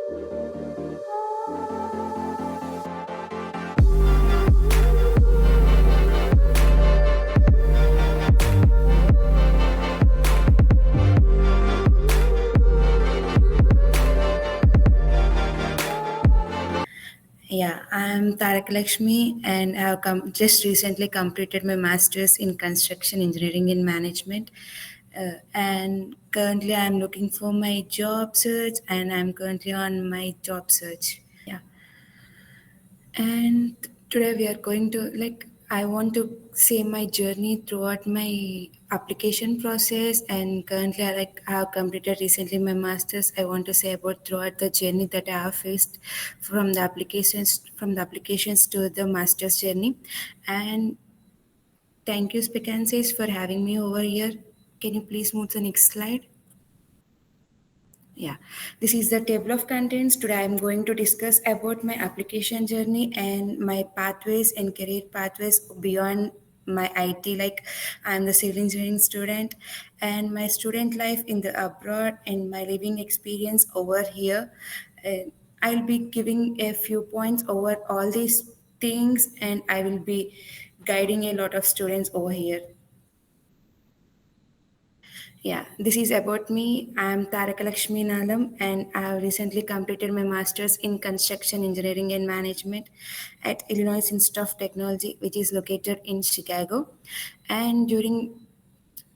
Yeah, I'm Tarak Lakshmi and I have just recently completed my master's in construction engineering and management. And currently, I'm looking for my job search and I'm currently on my job search. Yeah. And today we are going to I want to say my journey throughout my application process, and currently I have completed recently my masters. I want to say about throughout the journey that I have faced from the applications to the masters journey. And thank you Speakansis for having me over here. Can you please move to the next slide? Yeah, this is the table of contents. Today I'm going to discuss about my application journey and my pathways and career pathways beyond my IT. Like I'm the civil engineering student and my student life in the abroad and my living experience over here. I'll be giving a few points over all these things and I will be guiding a lot of students over here. Yeah, this is about me. I am Taraka Lakshmi Nalam and I have recently completed my master's in construction engineering and management at Illinois Institute of Technology, which is located in Chicago. And during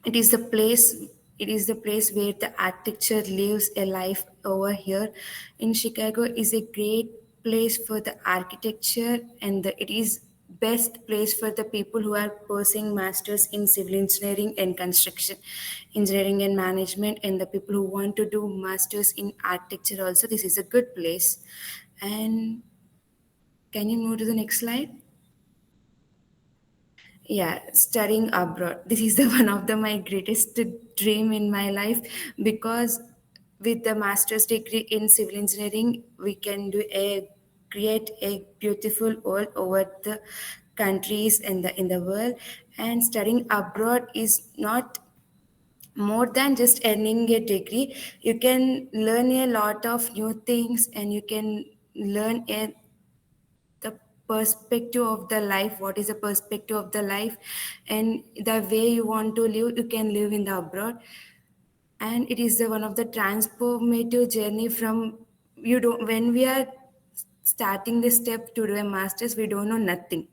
it is the place it is the place where the architecture lives a life over here in Chicago is a great place for the architecture, and it is best place for the people who are pursuing masters in civil engineering and construction engineering and management, and the people who want to do masters in architecture also. This is a good place. And can you move to the next slide? Yeah, studying abroad, this is the one of my greatest dream in my life, because with the master's degree in civil engineering we can create a beautiful world over the countries in the world. And studying abroad is not more than just earning a degree. You can learn a lot of new things and you can learn the perspective of the life, what is the perspective of the life, and the way you want to live, you can live in the abroad. And it is one of the transformative journey from you don't when we are starting the step to do a masters, we don't know nothing.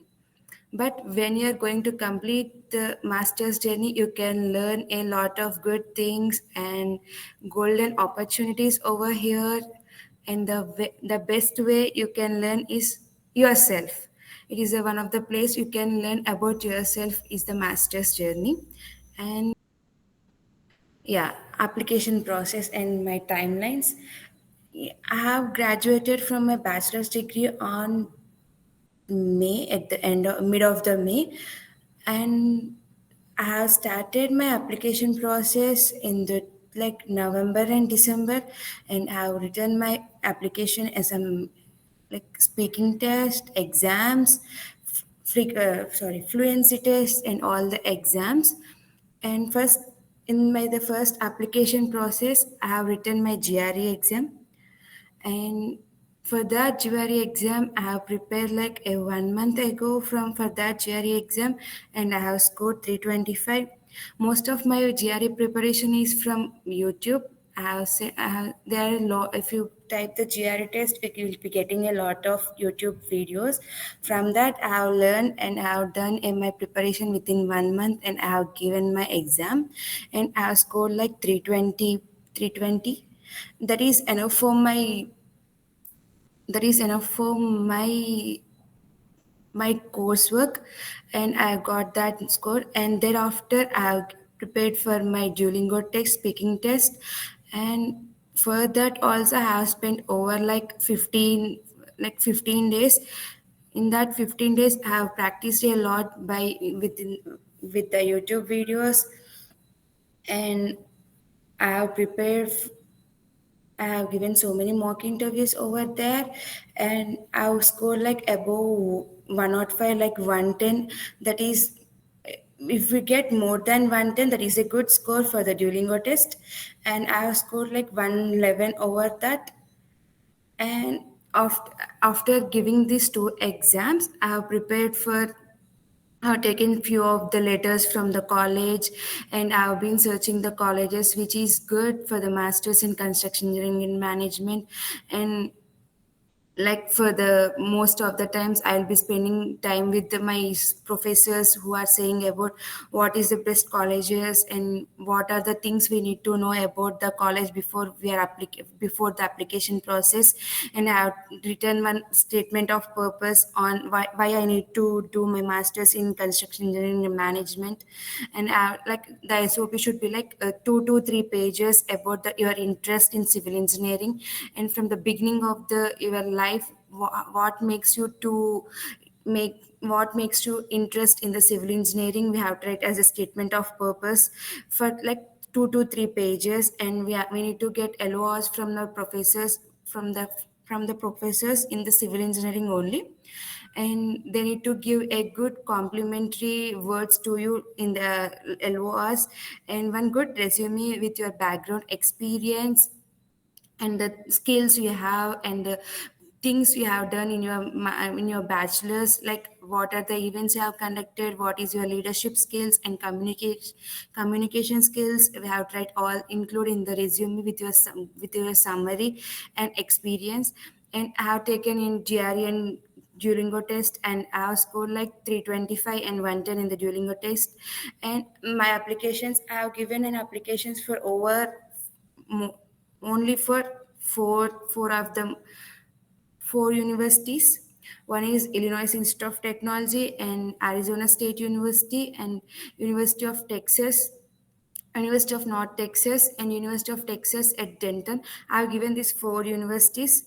But when you're going to complete the master's journey, you can learn a lot of good things and golden opportunities over here. And the best way you can learn is yourself. It is one of the place you can learn about yourself is the master's journey. And yeah, application process and my timelines. I have graduated from my bachelor's degree on May, at the end of mid of the May, and I have started my application process in the November and December, and I have written my application as a speaking test, exams, fluency test, and all the exams. And first, in my the first application process, I have written my GRE exam, and for that GRE exam, I have prepared like a 1 month ago from for that GRE exam, and I have scored 325. Most of my GRE preparation is from YouTube. There are a lot. If you type the GRE test, you will be getting a lot of YouTube videos. From that, I have learned and I have done in my preparation within 1 month, and I have given my exam, and I have scored like 320, 320. That is enough for my that is enough for my coursework, and I got that score. And thereafter I have prepared for my Duolingo text speaking test, and for that also I have spent over 15 days. In that 15 days I have practiced a lot with the YouTube videos, and I have prepared I have given so many mock interviews over there, and I've scored like above 105, like 110. That is, if we get more than 110, that is a good score for the Duolingo test. And I have scored like 111 over that. And after giving these two exams, I have prepared for, I've taken few of the letters from the college, and I've been searching the colleges which is good for the masters in construction engineering and management. And like for the most of the times I'll be spending time with professors who are saying about what is the best colleges and what are the things we need to know about the college before before the application process. And I have written one statement of purpose on why I need to do my masters in construction engineering and management. And like the SOP should be like 2 to 3 pages about your interest in civil engineering, and from the beginning of the your life, what makes you to make what makes you interest in the civil engineering. We have to write as a statement of purpose for like 2 to 3 pages, and we need to get LORs from the professors, from the professors in the civil engineering only. And they need to give a good complimentary words to you in the LORs, and one good resume with your background experience and the skills you have and the things you have done in your in your bachelor's, like what are the events you have conducted, what is your leadership skills and communication skills. We have tried all include in the resume with your with your summary and experience. And I have taken in GRE and Duolingo test, and I have scored like 325 and 110 in the Duolingo test. And my applications, I have given an applications for over mo- only for four of them, four universities. One is Illinois Institute of Technology and Arizona State University and University of Texas, University of North Texas and University of Texas at Denton. I've given these four universities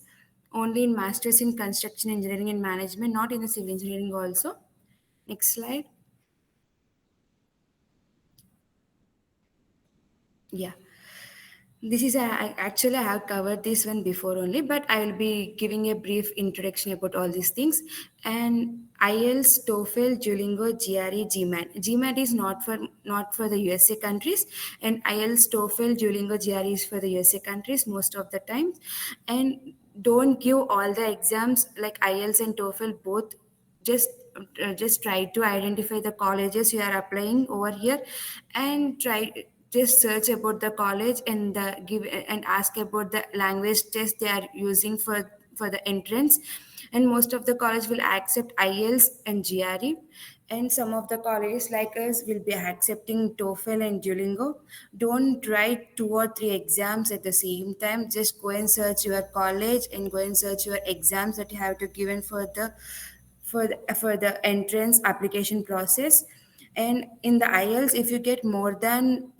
only in masters in construction engineering and management, not in the civil engineering also. Next slide. Yeah. This is actually I have covered this one before only, but I will be giving a brief introduction about all these things. And IELTS, TOEFL, Duolingo, GRE, GMAT. GMAT is not for the USA countries, and IELTS, TOEFL, Duolingo, GRE is for the USA countries most of the time. And don't give all the exams like IELTS and TOEFL both. just just try to identify the colleges you are applying over here, and try just search about the college and give and ask about the language test they are using for the entrance. And most of the college will accept IELTS and GRE, and some of the colleges like us will be accepting TOEFL and Duolingo. Don't write 2 or 3 exams at the same time. Just go and search your college and go and search your exams that you have to given for the entrance application process. And in the IELTS, if you get more than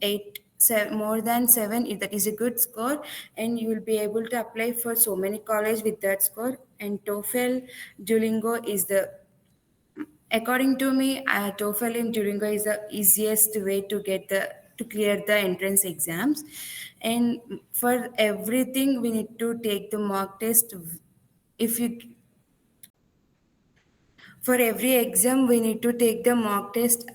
more than 7, that is a good score, and you will be able to apply for so many college with that score. And TOEFL, Duolingo is the, according to me, TOEFL and Duolingo is the easiest way to get to clear the entrance exams. And for everything, we need to take the mock test. If you For every exam we need to take the mock test,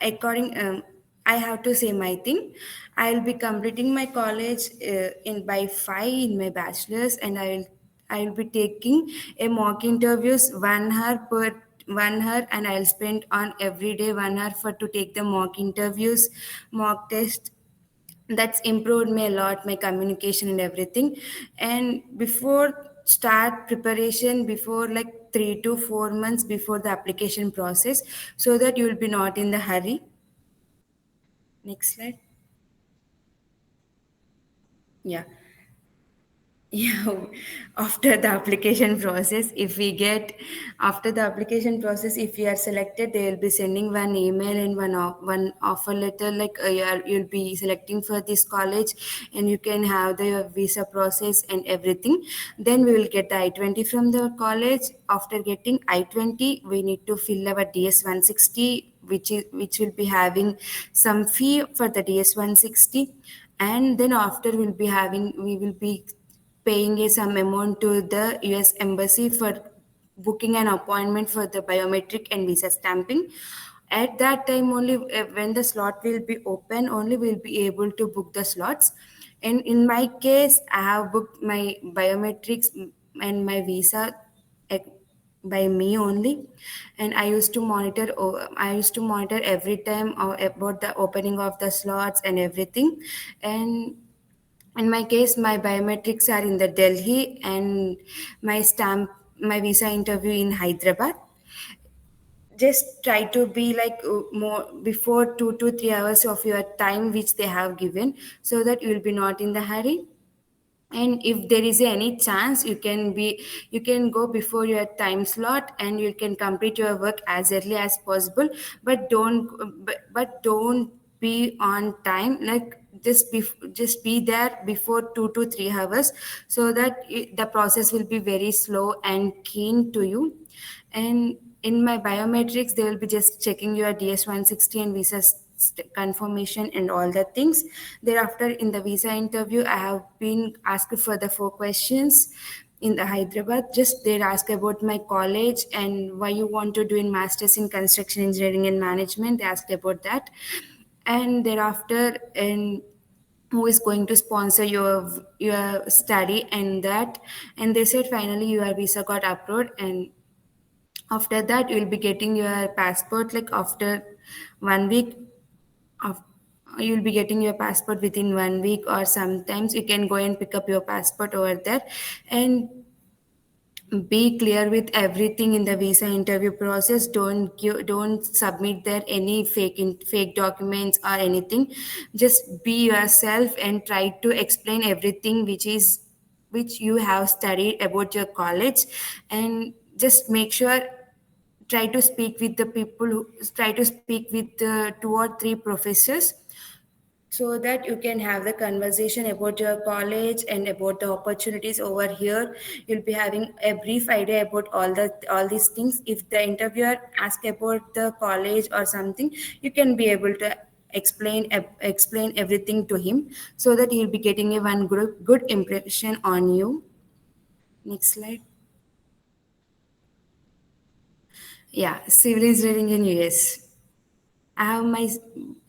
according I have to say my thing. I'll be completing my college in by 5 in my bachelor's, and I'll be taking a mock interviews 1 hour per 1 hour, and I'll spend on every day 1 hour for to take the mock interviews, mock test. That's improved me a lot, my communication and everything. And before start preparation, before like 3 to 4 months before the application process, so that you will be not in the hurry. Next slide. Yeah. Yeah, after the application process, if we get after the application process, if you are selected, they will be sending one email and one offer letter, like you'll be selecting for this college, and you can have the visa process and everything. Then we will get the I-20 from the college. After getting I-20, we need to fill our DS-160, which will be having some fee for the DS-160. And then after we will be paying a some amount to the US Embassy for booking an appointment for the biometric and visa stamping. At that time only, when the slot will be open, only we'll be able to book the slots. And in my case, I have booked my biometrics and my visa eh, by me only. And I used to monitor every time about the opening of the slots and everything. And in my case, my biometrics are in the Delhi, and my visa interview in Hyderabad. Just try to be like more before 2 to 3 hours of your time which they have given, so that you will be not in the hurry. And if there is any chance, you can go before your time slot, and you can complete your work as early as possible. But don't be on time, like just be there before 2 to 3 hours, so that the process will be very slow and keen to you. And in my biometrics, they will be just checking your DS-160 and visa confirmation and all the things. Thereafter, in the visa interview, I have been asked for the 4 questions in the Hyderabad. Just they ask about my college and why you want to do in masters in construction engineering and management. They asked about that. And thereafter, and who is going to sponsor your study and that. And they said finally your visa got approved, and after that you will be getting your passport like after 1 week of, you'll be getting your passport within 1 week, or sometimes you can go and pick up your passport over there. And be clear with everything in the visa interview process. Don't submit there any fake documents or anything. Just be yourself and try to explain everything which you have studied about your college. And just make sure, try to speak with the people who try to speak with 2 or 3 professors, so that you can have the conversation about your college and about the opportunities over here. You'll be having a brief idea about all these things. If the interviewer asks about the college or something, you can be able to explain everything to him, so that he'll be getting a one good impression on you. Next slide. Yeah, civil engineering in US. I have my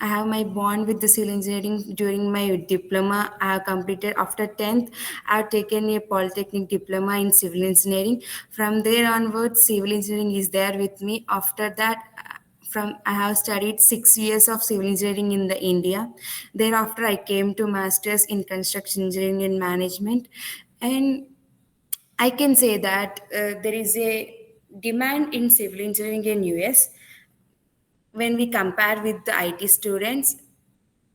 I have my bond with the civil engineering during my diploma. I have completed after 10th. I have taken a polytechnic diploma in civil engineering. From there onwards, civil engineering is there with me. After that, from I have studied 6 years of civil engineering in the India. Thereafter, I came to masters in construction engineering and management. And I can say that there is a demand in civil engineering in US when we compare with the IT students,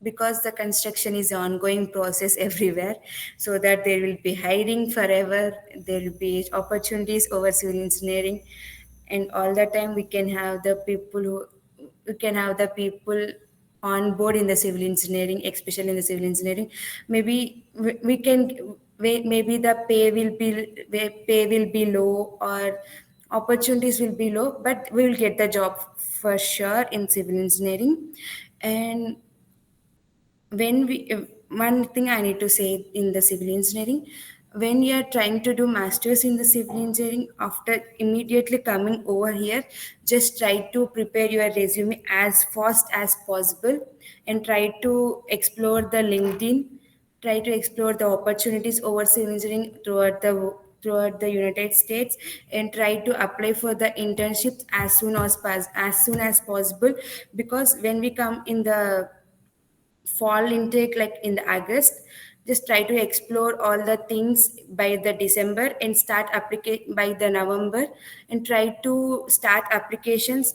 because the construction is an ongoing process everywhere, so that there will be hiring forever, there will be opportunities over civil engineering. And all the time we can have the people on board in the civil engineering, especially in the civil engineering. Maybe we can maybe the pay will be low, or opportunities will be low, but we will get the job for sure in civil engineering. And when we one thing I need to say in the civil engineering, when you are trying to do masters in the civil engineering, after immediately coming over here, just try to prepare your resume as fast as possible, and try to explore the LinkedIn, try to explore the opportunities over civil engineering throughout the United States, and try to apply for the internships as soon as possible. Because when we come in the fall intake like in the August, just try to explore all the things by the December, and start applicate by the November, and try to start applications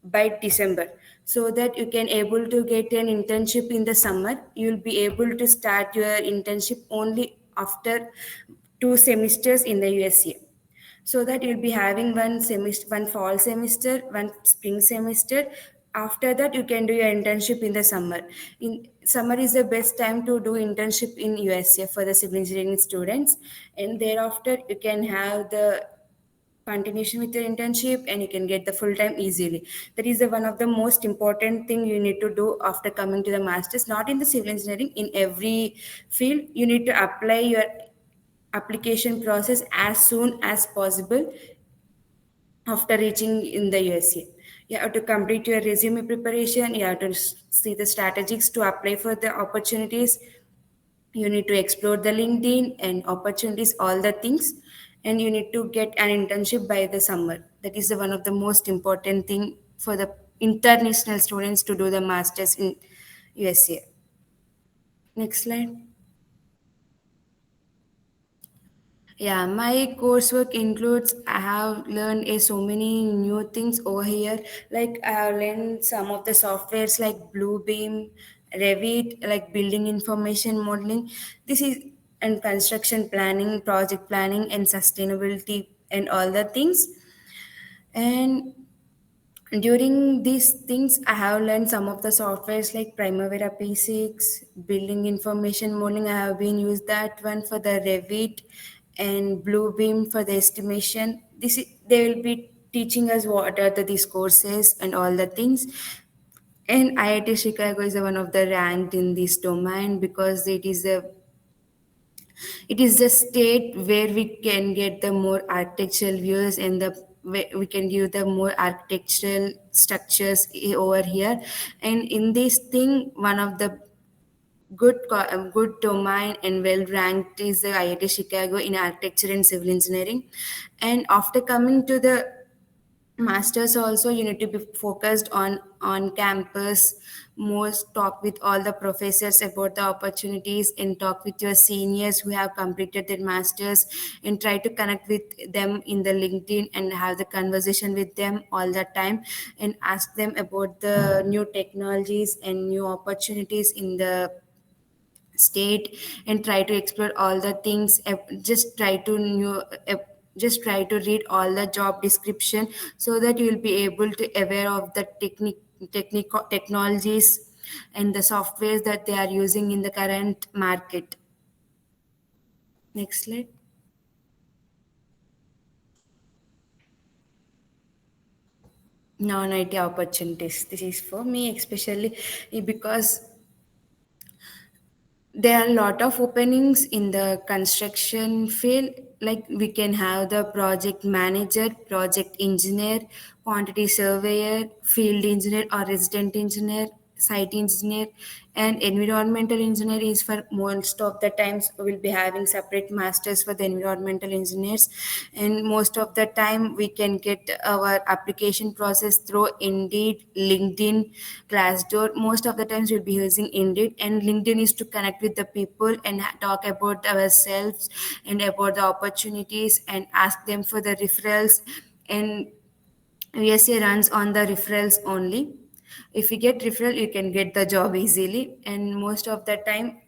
by December, so that you can able to get an internship in the summer. You'll be able to start your internship only after 2 semesters in the USA, so that you'll be having one fall semester, one spring semester. After that, you can do your internship in the summer. In summer is the best time to do internship in USA for the civil engineering students. And thereafter, you can have the continuation with your internship, and you can get the full time easily. That is the one of the most important thing you need to do after coming to the masters. Not in the civil engineering, in every field you need to apply your application process as soon as possible after reaching in the USA. You have to complete your resume preparation. You have to see the strategies to apply for the opportunities. You need to explore the LinkedIn and opportunities, all the things. and you need to get an internship by the summer. That is the one of the most important thing for the international students to do the masters in USA. Next slide. Yeah, my coursework includes I have learned so many new things over here. Like I have learned some of the softwares like Bluebeam, Revit, like building information modeling. This is and construction planning, project planning, and sustainability and all the things. And during these things, I have learned some of the softwares like Primavera P6, building information modeling. I have been used that one for the Revit and Bluebeam for the estimation. They will be teaching us what are these courses and all the things. And IIT Chicago is one of the ranked in this domain because it is the state where we can get the more architectural views and the we can give the more architectural structures over here. And in this thing, one of the good domain and well ranked is the IIT Chicago in architecture and civil engineering. And after coming to the masters also, you need to be focused on campus, most talk with all the professors about the opportunities and talk with your seniors who have completed their masters, and try to connect with them in the LinkedIn and have the conversation with them all the time, and ask them about the new technologies and new opportunities in the state, and try to explore all the things. Just try to just try to read all the job description so that you will be able to aware of the technical technologies and the softwares that they are using in the current market. Next slide. Non-IT opportunities, this is for me especially because there are a lot of openings in the construction field. Like we can have the project manager, project engineer, quantity surveyor, field engineer or resident engineer, site engineer, and environmental engineer is for most of the times we'll be having separate masters for the environmental engineers. And most of the time we can get our application process through Indeed, LinkedIn, Glassdoor. Most of the times we'll be using Indeed, and LinkedIn is to connect with the people and talk about ourselves and about the opportunities and ask them for the referrals. And VSA runs on the referrals only. If you get referral, you can get the job easily. And most of the time,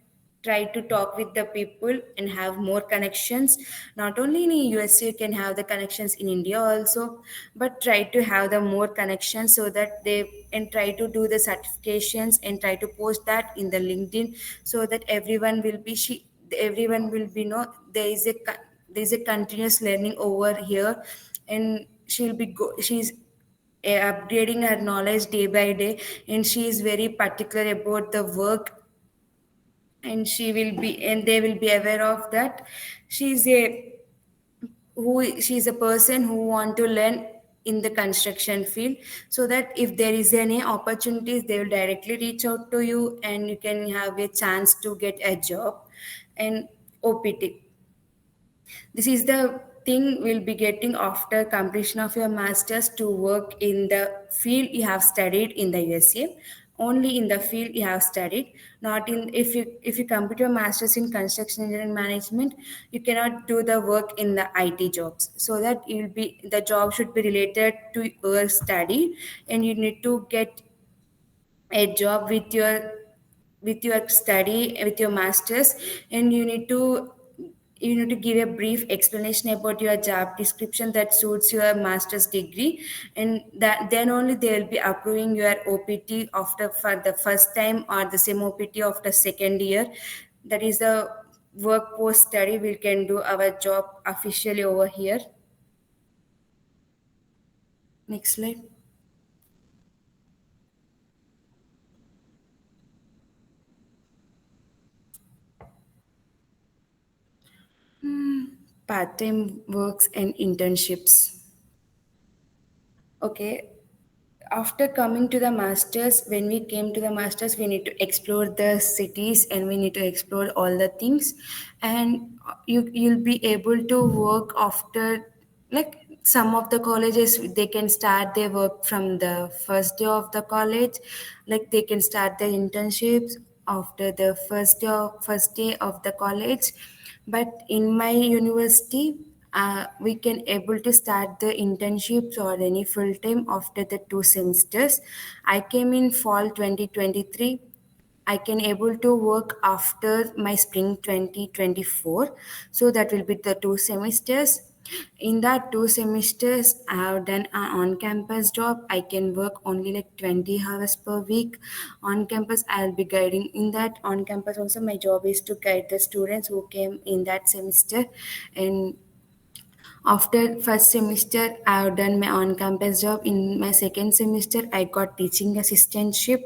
try to talk with the people and have more connections. Not only in USA, you can have the connections in India also, but try to have the more connections so that they and try to do the certifications and try to post that in the LinkedIn so that everyone will be know there is a continuous learning over here. And she's upgrading her knowledge day by day, and she is very particular about the work, and they will be aware of that. she's a she's a person who want to learn in the construction field, so that if there is any opportunities they will directly reach out to you and you can have a chance to get a job. And OPT, this is the thing we'll be getting after completion of your masters to work in the field you have studied in the USA. Only in the field you have studied, not in if you complete your masters in construction engineering management, you cannot do the work in the IT jobs. So that you'll be the job should be related to your study, and you need to get a job with your study with your masters. And you need to give a brief explanation about your job description that suits your master's degree, and that then only they will be approving your OPT after for the first time or the same OPT after second year. That is the work post study we can do our job officially over here. Next slide. Part-time works and internships. Okay, after coming to the masters, when we came to the masters, we need to explore the cities and we need to explore all the things, and you'll be able to work after, like, some of the colleges they can start their work from the first day of the college, like they can start their internships after the first day of the college. But in my university, we can able to start the internships or any full time after the 2 semesters. I came in fall 2023. I can able to work after my spring 2024. So that will be the 2 semesters. In that 2 semesters, I have done an on-campus job. I can work only like 20 hours per week. On campus, I'll be guiding. In that on campus also, my job is to guide the students who came in that semester. And after first semester, I have done my on-campus job. In my second semester, I got teaching assistantship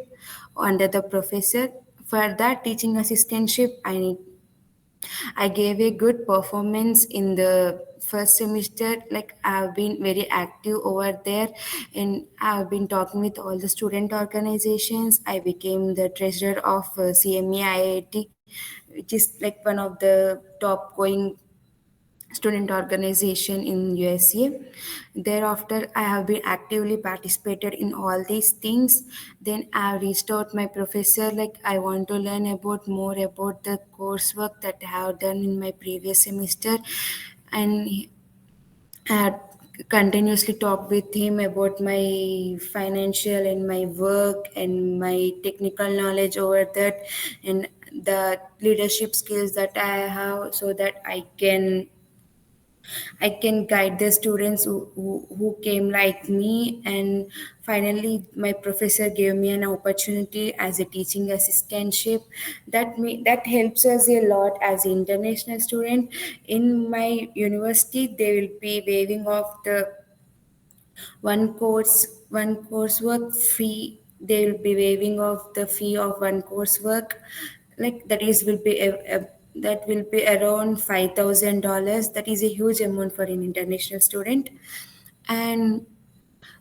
under the professor. For that teaching assistantship, I gave a good performance in the first semester. Like I've been very active over there, and I've been talking with all the student organizations. I became the treasurer of CME IIT, which is like one of the top going student organization in USA. Thereafter, I have been actively participated in all these things. Then I have reached out my professor, like I want to learn about more about the coursework that I have done in my previous semester, and I had continuously talked with him about my financial and my work and my technical knowledge over that, and the leadership skills that I have, so that I can guide the students who came like me. And finally, my professor gave me an opportunity as a teaching assistantship. That helps us a lot as an international student. In my university, they will be waiving off the one coursework fee. They will be waiving off the fee of one coursework, like that is will be that will be around $5,000. That is a huge amount for an international student. And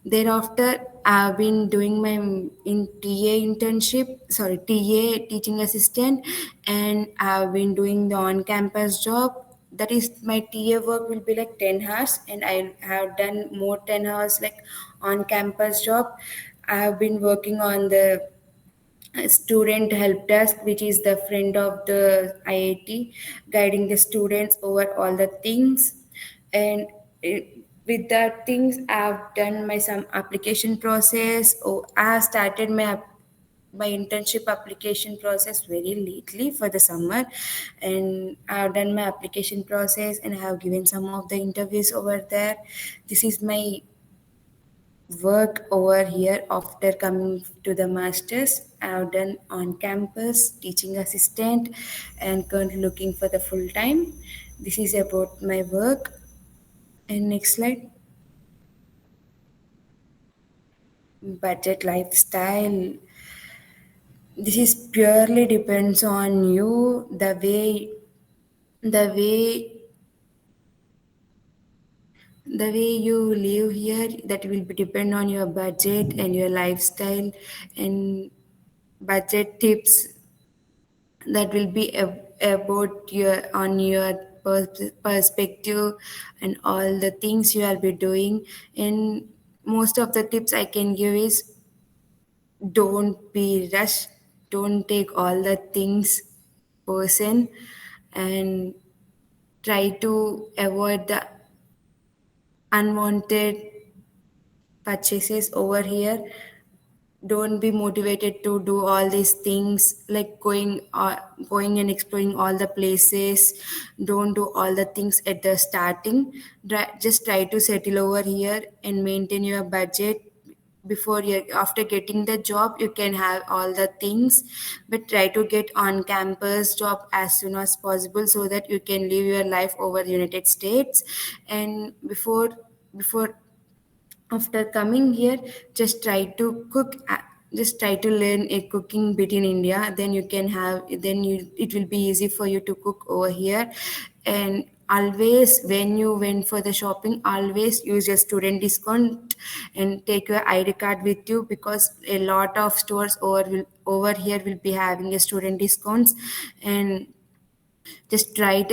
thereafter, I've been doing my in TA internship, sorry, TA teaching assistant, and I've been doing the on-campus job. That is, my TA work will be like 10 hours, and I have done more 10 hours like on-campus job. I have been working on the student help desk, which is the friend of the IIT, guiding the students over all the things. And with that things, I've done my some application process. Oh, I have started my internship application process very lately for the summer, and I've done my application process and I have given some of the interviews over there. This is my work over here after coming to the masters. I've done on campus teaching assistant and currently looking for the full time. This is about my work. And next slide. Budget lifestyle. This is purely depends on you, the way the way you live here, that will be depend on your budget and your lifestyle. And budget tips, that will be about your on your perspective and all the things you will be doing. And most of the tips I can give is, don't be rushed, don't take all the things person, and try to avoid the unwanted purchases over here. Don't be motivated to do all these things like going and exploring all the places. Don't do all the things at the starting. Just try to settle over here and maintain your budget. Before you, after getting the job, you can have all the things, but try to get on campus job as soon as possible so that you can live your life over United States. And before after coming here, just try to cook, just try to learn a cooking bit in India, then you can have, then you, it will be easy for you to cook over here. And always when you went for the shopping, always use your student discount and take your ID card with you, because a lot of stores over here will be having a student discounts. And just write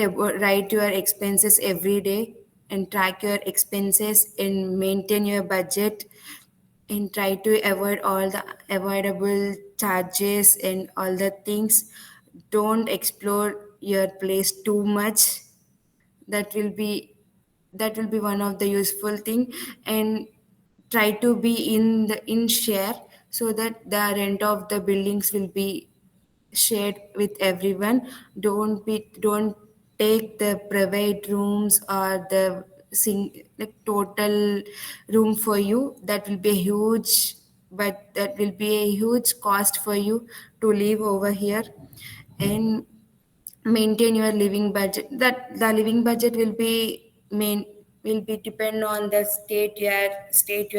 your expenses every day and track your expenses and maintain your budget, and try to avoid all the avoidable charges and all the things. Don't explore your place too much. that will be that will be one of the useful thing. And try to be in share, so that the rent of the buildings will be shared with everyone. Don't take the private rooms or the like total room for you. That will be a huge but that will be a huge cost for you to live over here. And maintain your living budget. That the living budget will be depend on the state you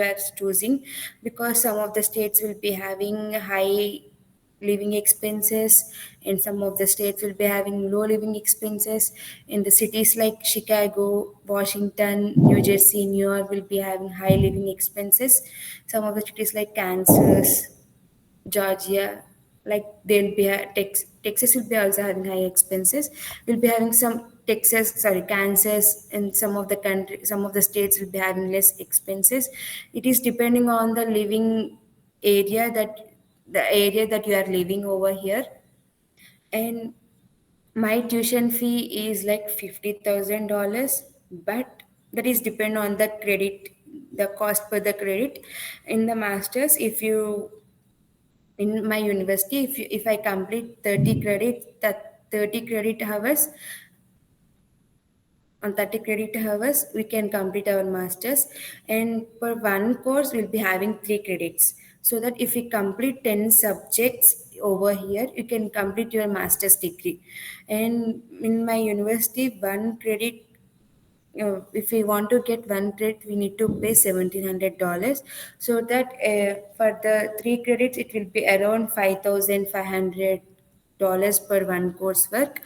are choosing, because some of the states will be having high living expenses, and some of the states will be having low living expenses. In the cities like Chicago, Washington, New Jersey, New York will be having high living expenses. Some of the cities like Kansas, Georgia, like Texas will be also having high expenses. We'll be having some Kansas, and some of the states will be having less expenses. It is depending on the living area that you are living over here. And my tuition fee is like $50,000, but that is depend on the cost per the credit. In the masters, if you in my university, if I complete 30 credit that 30 credit hours on 30 credit hours, we can complete our masters. And per one course we'll be having 3 credits, so that if we complete 10 subjects over here, you can complete your master's degree. And in my university, one credit, if we want to get one credit, we need to pay $1,700. So that for the 3 credits, it will be around $5,500 per one coursework.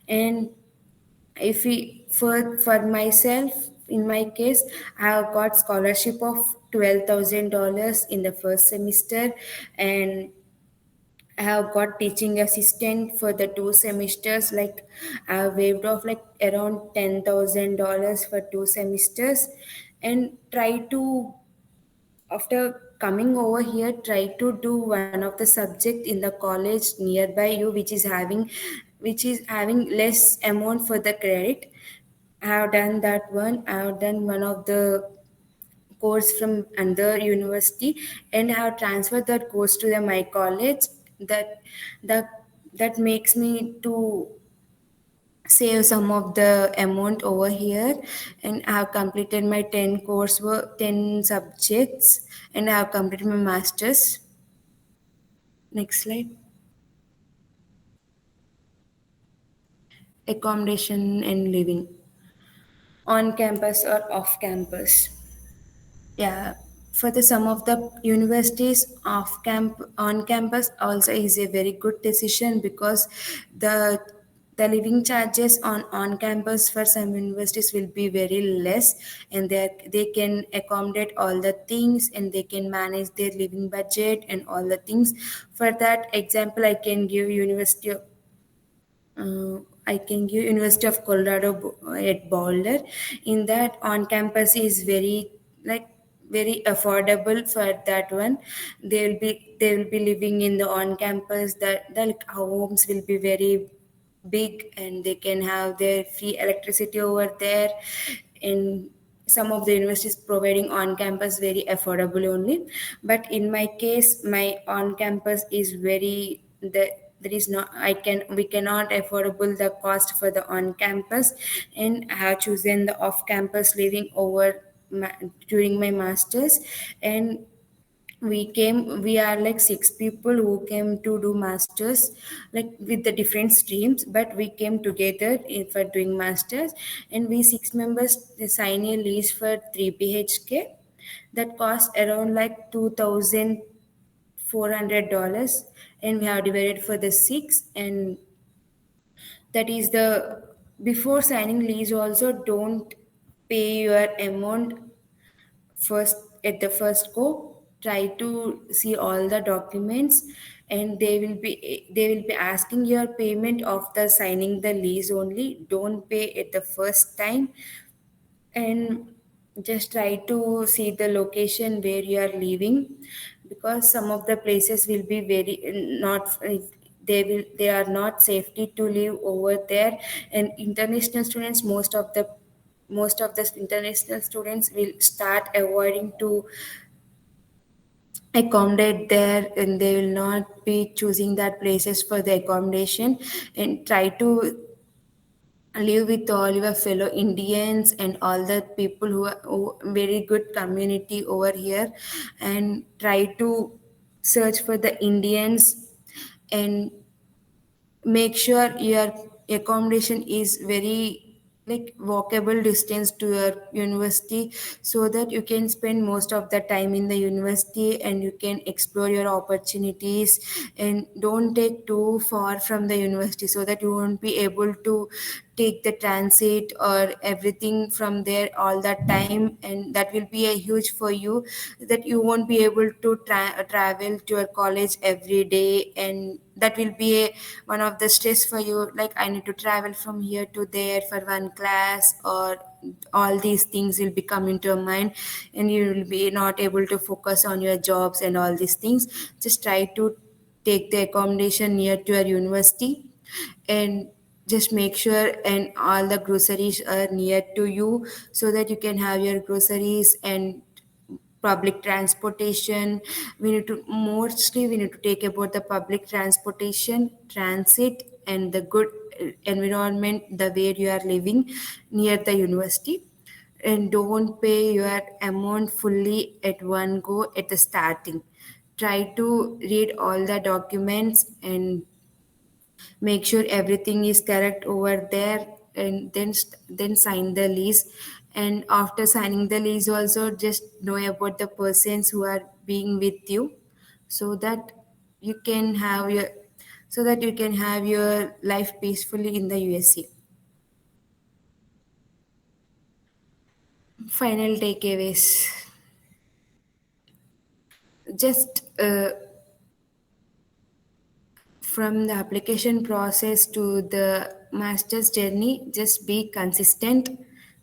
And if we for myself, in my case, I have got scholarship of $12,000 in the first semester. And I have got teaching assistant for the 2 semesters. Like I have waived off like around $10,000 for 2 semesters. And try to, after coming over here, try to do one of the subject in the college nearby you, which is having less amount for the credit. I have done that one. I have done one of the course from another university, and I have transferred that course to my college. That that that makes me to save some of the amount over here. And I have completed my 10 coursework, 10 subjects, and I have completed my masters. Next slide. Accommodation and living on campus or off campus. Yeah, for the some of the universities off on campus also is a very good decision, because the the living charges on campus for some universities will be very less, and they can accommodate all the things, and they can manage their living budget and all the things. For that example, I can give University of Colorado at Boulder. In that, on campus is very like very affordable for that one. They will be living in the on campus. That the like, homes will be very big, and they can have their free electricity over there. And some of the universities providing on campus very affordable only. But in my case, my on campus is very there is not I can we cannot affordable the cost for the on campus. And I have chosen the off campus living over during my masters. And we are like 6 people who came to do masters, like with the different streams, but we came together for doing masters. And we 6 members sign a lease for 3 bhk that cost around like $2,400. And we have divided for the 6. And that is the Before signing lease also, don't pay your amount first at the first go. Try to see all the documents, and they will be asking your payment after signing the lease only. Don't pay at the first time. And just try to see the location where you are living, because some of the places will be very not they are not safety to live over there. And international students, most of the international students will start avoiding to accommodate there, and they will not be choosing that places for the accommodation. And try to live with all your fellow Indians and all the people who very good community over here. And try to search for the Indians, and make sure your accommodation is very like walkable distance to your university, so that you can spend most of the time in the university and you can explore your opportunities. And don't take too far from the university, so that you won't be able to take the transit or everything from there all that time, and that will be a huge for you, that you won't be able to travel to your college every day. And that will be one of the stress for you, like I need to travel from here to there for one class, or all these things will be coming to your mind, and you will be not able to focus on your jobs and all these things. Just try to take the accommodation near to your university, and just make sure and all the groceries are near to you, so that you can have your groceries. And public transportation, we need to take about the public transportation, transit, and the good environment the way you are living near the university. And don't pay your amount fully at one go at the starting. Try to read all the documents and make sure everything is correct over there, and then sign the lease. And after signing the lease also, just know about the persons who are being with you, so that you can have your life peacefully in the USA. Final takeaways. Just from the application process to the master's journey, just be consistent,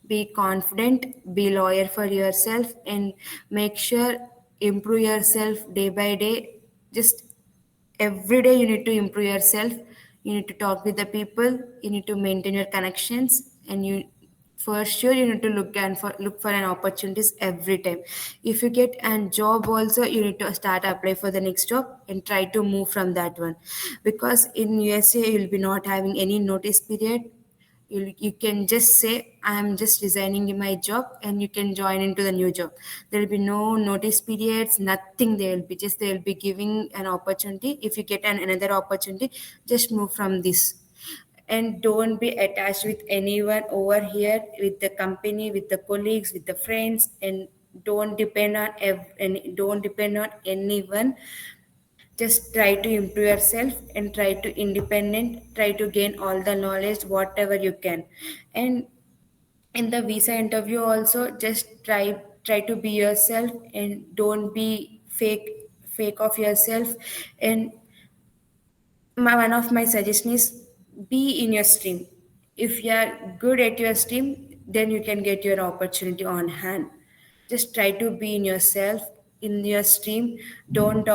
be confident, be loyal for yourself, and make sure improve yourself day by day. Just every day you need to improve yourself. You need to talk with the people, you need to maintain your connections, and you for sure you need to look for an opportunities every time. If you get a job also, you need to start apply for the next job and try to move from that one, because in USA you'll be not having any notice period. You can just say I'm just resigning in my job, and you can join into the new job. There will be no notice periods, nothing. They will be giving an opportunity. If you get another opportunity, just move from this. And don't be attached with anyone over here, with the company, with the colleagues, with the friends. And don't depend on anyone. Just try to improve yourself, and try to independent, try to gain all the knowledge whatever you can. And in the visa interview also, just try to be yourself, and don't be fake of yourself. And one of my suggestion is, be in your stream. If you are good at your stream, then you can get your opportunity on hand. Just try to be in yourself, in your stream. Don't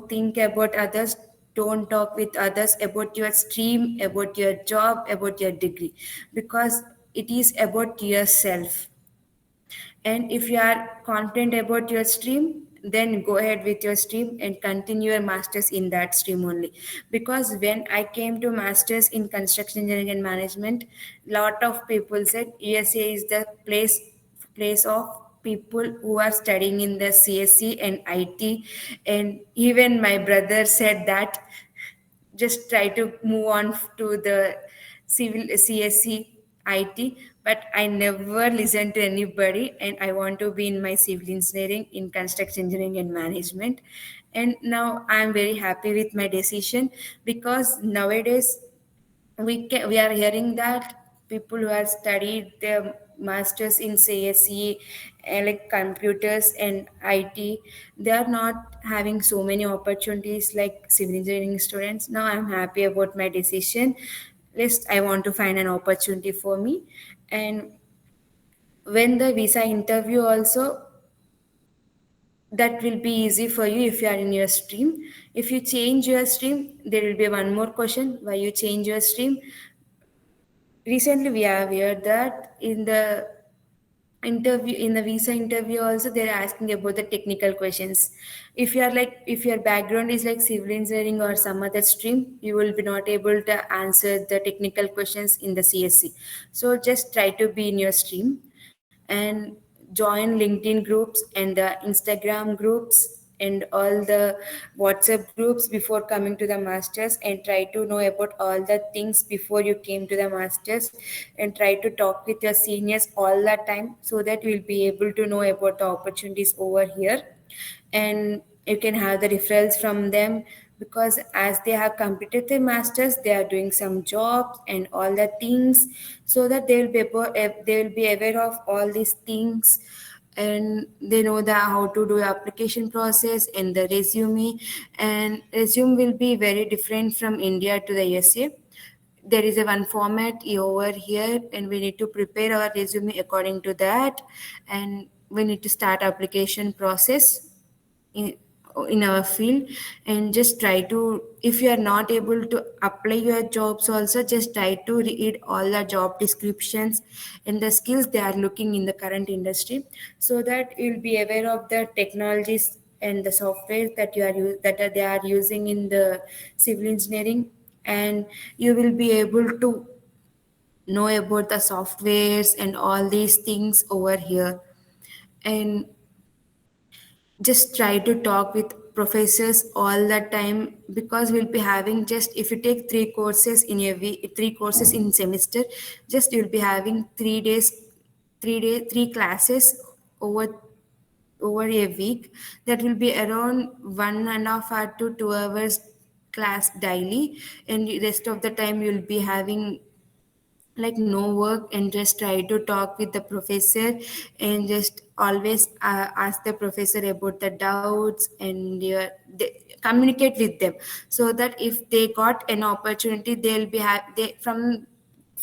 think about others. Don't talk with others about your stream, about your job, about your degree, because it is about yourself. And if you are confident about your stream, then go ahead with your stream and continue your masters in that stream only. Because when I came to masters in construction engineering and management, lot of people said USA is the place of people who are studying in the CSC and IT. And even my brother said that just try to move on to the civil CSC IT. But I never listened to anybody, and I want to be in my civil engineering, in construction engineering and management. And now I'm very happy with my decision, because nowadays we are hearing that people who have studied their masters in CSE, like computers and IT, they are not having so many opportunities like civil engineering students. Now I'm happy about my decision. Least I want to find an opportunity for me. And when the visa interview also, that will be easy for you if you are in your stream. If you change your stream, there will be one more question why you change your stream. Recently we have heard that in the visa interview also they're asking about the technical questions. If you are like, if your background is like civil engineering or some other stream, you will be not able to answer the technical questions in the CSC. So just try to be in your stream and join LinkedIn groups and the Instagram groups and all the WhatsApp groups before coming to the masters, and try to know about all the things before you came to the masters, and try to talk with your seniors all the time so that you'll be able to know about the opportunities over here. And you can have the referrals from them, because as they have completed their masters they are doing some jobs and all the things, so that they will be aware of all these things, and they know the how to do application process and the resume. And resume will be very different from India to the USA. There is a one format over here, and we need to prepare our resume according to that. And we need to start application process in, in our field. And just try to, if you are not able to apply your jobs also, just try to read all the job descriptions and the skills they are looking in the current industry, so that you'll be aware of the technologies and the software that they are using in the civil engineering. And you will be able to know about the softwares and all these things over here. And just try to talk with professors all the time, because we'll be having, just if you take three courses in a week, three courses in semester, just you'll be having 3 days, 3 classes over a week. That will be around 1.5 hour to 2 hours class daily, and the rest of the time you'll be having like no work, and just try to talk with the professor, and just always ask the professor about the doubts, and communicate with them, so that if they got an opportunity, they'll be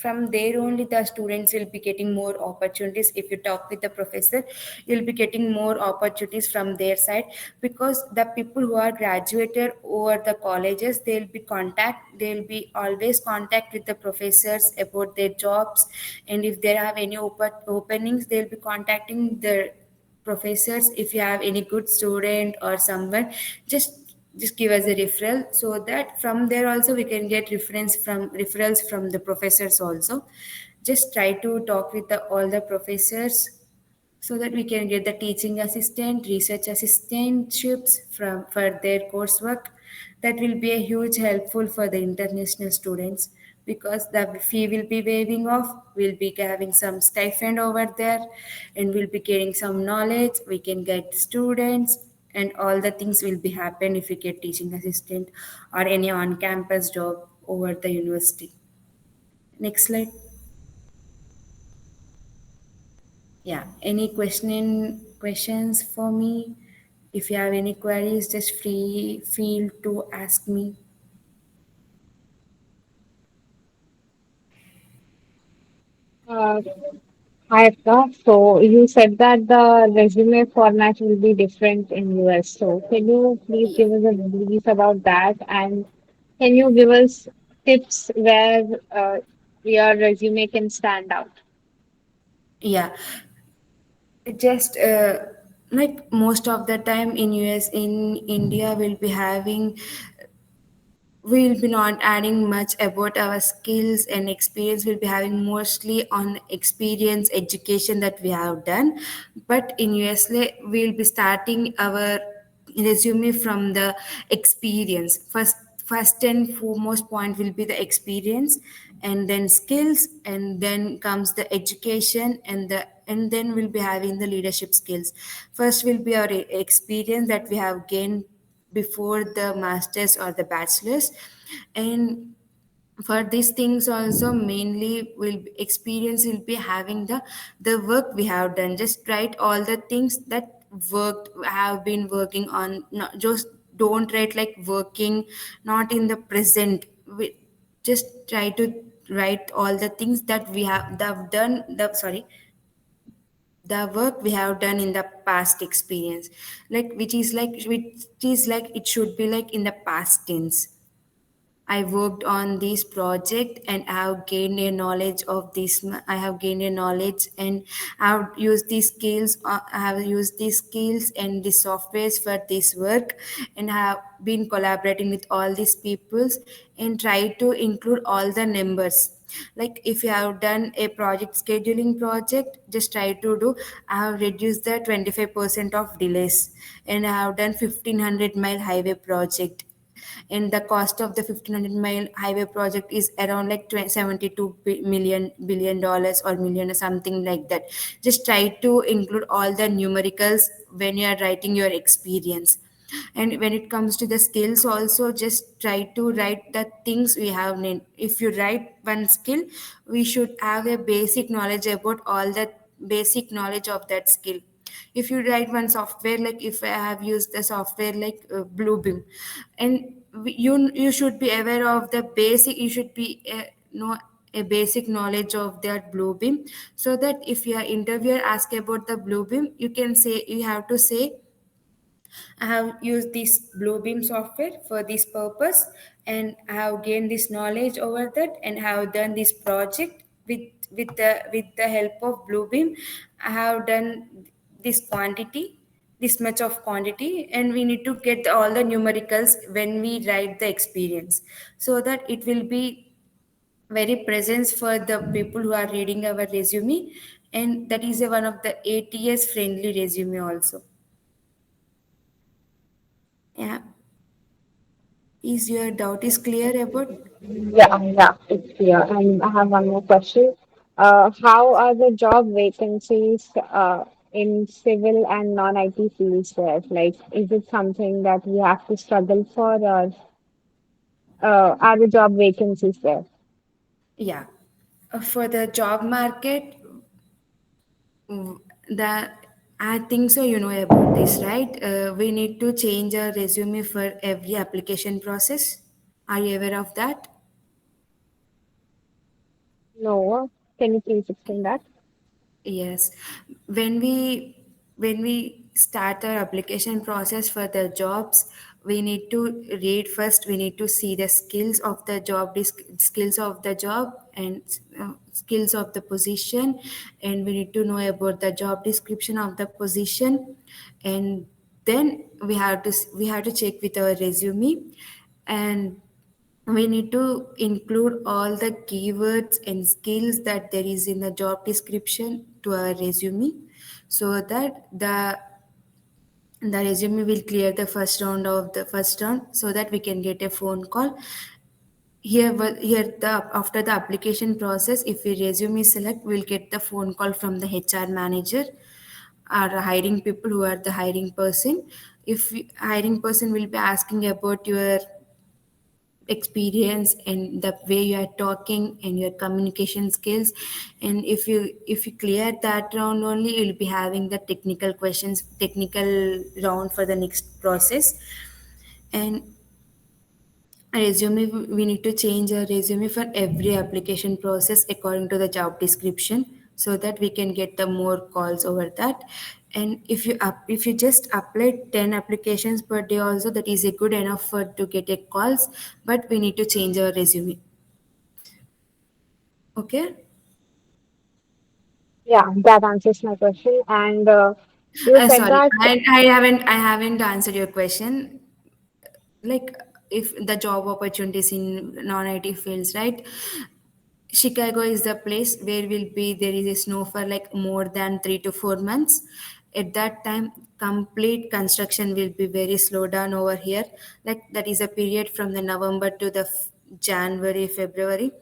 from there only the students will be getting more opportunities. If you talk with the professor, you'll be getting more opportunities from their side, because the people who are graduated over the colleges, they'll be always contact with the professors about their jobs. And if they have any openings, they'll be contacting the professors. If you have any good student or someone, just give us a referral, so that from there also we can get referrals from the professors also. Just try to talk with all the professors, so that we can get the teaching assistant, research assistantships for their coursework. That will be a huge helpful for the international students, because the fee will be waiving off. We'll be having some stipend over there, and we'll be getting some knowledge. We can get students, and all the things will be happen if we get teaching assistant or any on-campus job over the university. Next slide. Yeah, any questions for me? If you have any queries, just free feel to ask me. Uh, Hi, Ekta. So you said that the resume format will be different in US. So can you please give us a brief about that? And can you give us tips where your resume can stand out? Yeah, just like most of the time in US, in India, we'll be having, we'll be not adding much about our skills and experience. We'll be having mostly on experience education that we have done. But in USA we'll be starting our resume from the experience. First and foremost point will be the experience, and then skills, and then comes the education, and then we'll be having the leadership skills. First will be our experience that we have gained before the masters or the bachelors. And For these things also mainly will experience will be having the work we have done. Just write all the things that worked have been working on, not just don't write like working not in the present. We just try to write all the things that we have done, the sorry, the work we have done in the past experience, like which is like it should be like in the past tense. I worked on this project and I have gained a knowledge of this. I have gained a knowledge and I have used these skills. I have used these skills and the softwares for this work, and have been collaborating with all these peoples and try to include all the numbers. Like if you have done a project scheduling project, just try to do. I have reduced the 25% of delays, and I have done 1500-mile highway project, and the cost of the 1500-mile highway project is around like 72 billion dollars or million or something like that. Just try to include all the numericals when you are writing your experience. And when it comes to the skills also, just try to write the things we have named. If you write one skill, we should have a basic knowledge about all the basic knowledge of that skill. If you write one software, like if I have used the software like Bluebeam, and you should be aware of the basic, you should be know a basic knowledge of that Bluebeam, so that if your interviewer ask about the Bluebeam, you can say, you have to say, I have used this Bluebeam software for this purpose, and I have gained this knowledge over that, and have done this project with the help of Bluebeam. I have done this quantity, this much of quantity, and we need to get all the numericals when we write the experience, so that it will be very presence for the people who are reading our resume, and that is a one of the ATS friendly resume also. Yeah. Is your doubt is clear about? Yeah, it's clear. And I have one more question. How are the job vacancies in civil and non-IT fields there? Like, is it something that we have to struggle for, or are the job vacancies there? Yeah. For the job market, the I think so. You know about this, right? We need to change our resume for every application process. Are you aware of that? No. Can you please explain that? Yes, when we start our application process for the jobs, we need to read first. We need to see the skills of the job, skills of the job, and skills of the position, and we need to know about the job description of the position, and then we have to check with our resume, and we need to include all the keywords and skills that there is in the job description to our resume, so that the resume will clear the first round, so that we can get a phone call. Here the after the application process, if we resume is select, we'll get the phone call from the HR manager or hiring people who are the hiring person. If hiring person will be asking about your experience and the way you are talking and your communication skills, and if you clear that round only, you'll be having the technical round for the next process. And resume, we need to change our resume for every application process according to the job description, so that we can get the more calls over that. And if you just apply 10 applications per day also, that is a good enough for to get a calls, but we need to change our resume. Okay. Yeah, that answers my question. And you said Sorry, that. I haven't answered your question. Like, if the job opportunities in non-IT fields, right? Chicago is the place where will be there is a snow for like more than 3 to 4 months. At that time, complete construction will be very slow down over here. Like that is a period from the November to the January, February.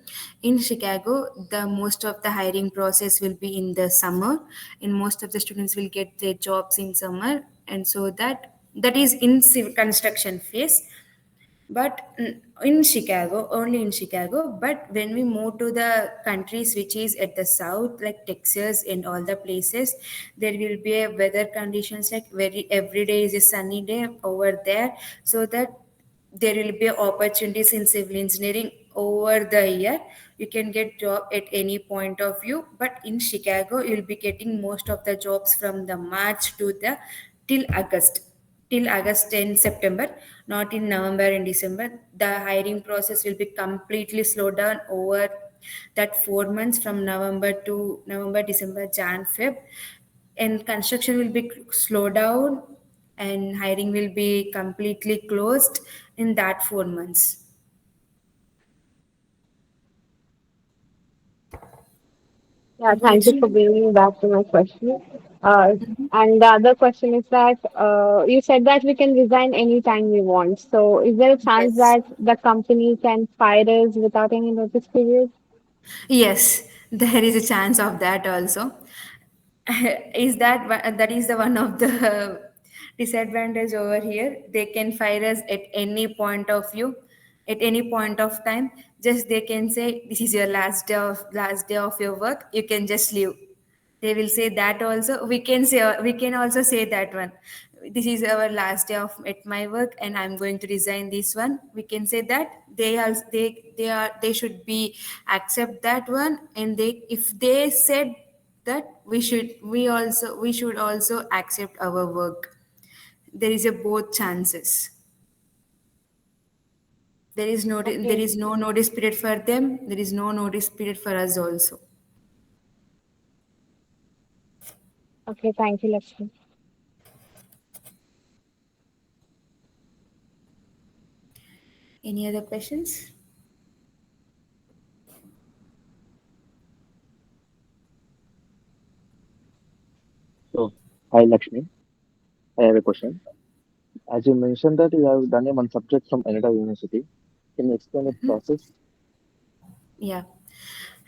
In Chicago, the most of the hiring process will be in the summer, and most of the students will get their jobs in summer, and so that is in construction phase. but in Chicago, only in Chicago. But when we move to the countries which is at the south, like Texas and all the places, there will be a weather conditions like very every day is a sunny day over there, so that there will be opportunities in civil engineering over the year. You can get job at any point of view, but in Chicago, you'll be getting most of the jobs from the March to the till August, till August and September, not in November and December. The hiring process will be completely slowed down over that 4 months from November to November, December, Jan, Feb. And construction will be slowed down and hiring will be completely closed in that 4 months. Yeah, Did thank you for you? bringing back to my question. And the other question is that you said that we can resign anytime we want. So, is there a chance Yes. that the company can fire us without any notice period? Yes, there is a chance of that also. Is that that is the one of the disadvantage over here. They can fire us at any point of view, at any point of time. Just they can say this is your last day of your work. You can just leave. They will say that also. We can also say that one. This is our last day of at my work, and I'm going to resign this one. We can say that they should be accept that one, and they if they said that we should also accept our work. There is a both chances. There Okay, is no notice period for them. There is no notice period for us also. okay, thank you, Lakshmi. Any other questions? So, hi Lakshmi, I have a question. As you mentioned that you have done a one subject from another university, can you explain the process? Yeah.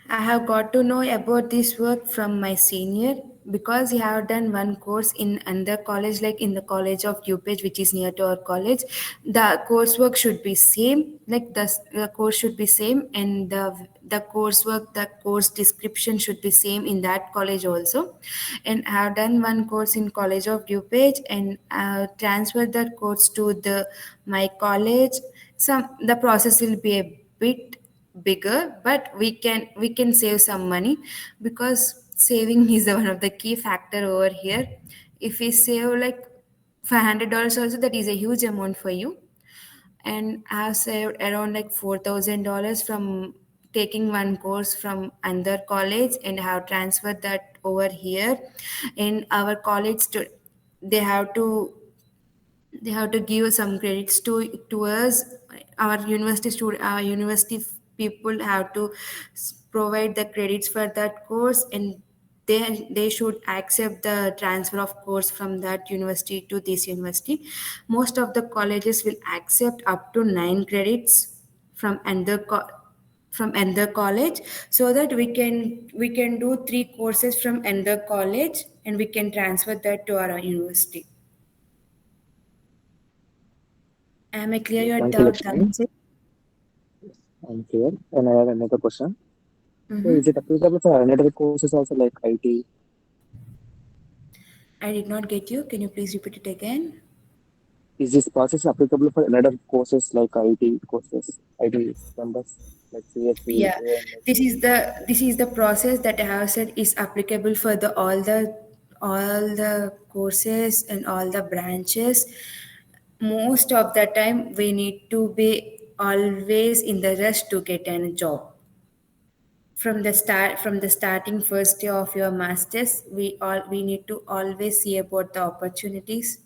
I have got to know about this work from my senior because he have done one course in another college, like in the college of UPage, which is near to our college. The coursework should be same, like the course should be same, and the coursework, the course description should be same in that college also. And I have done one course in college of UPage, and I have transferred that course to the my college. Some the process will be a bit bigger, but we can save some money because saving is one of the key factor over here. If we save like $500 also, that is a huge amount for you. And I have saved around like $4,000 from taking one course from another college, and have transferred that over here in our college to they have to they have to give some credits to us. Our university people have to provide the credits for that course, and they should accept the transfer of course from that university to this university. Most of the colleges will accept up to 9 credits from another college, so that we can do 3 courses from another college, and we can transfer that to our university. Am I clear Okay, your thank you, doubt, Lakshmi. Tansi? I'm clear. And I have another question. So, is Mm-hmm. it applicable for another courses also like IT? I did not get you. Can you please repeat it again? Is this process applicable for another courses like IT courses, IT members like CSC, Yeah, AMS? this is the process that I have said is applicable for all the courses and all the branches. Most of the time, we need to be always in the rush to get a job. From the starting first year of your masters, we need to always see about the opportunities,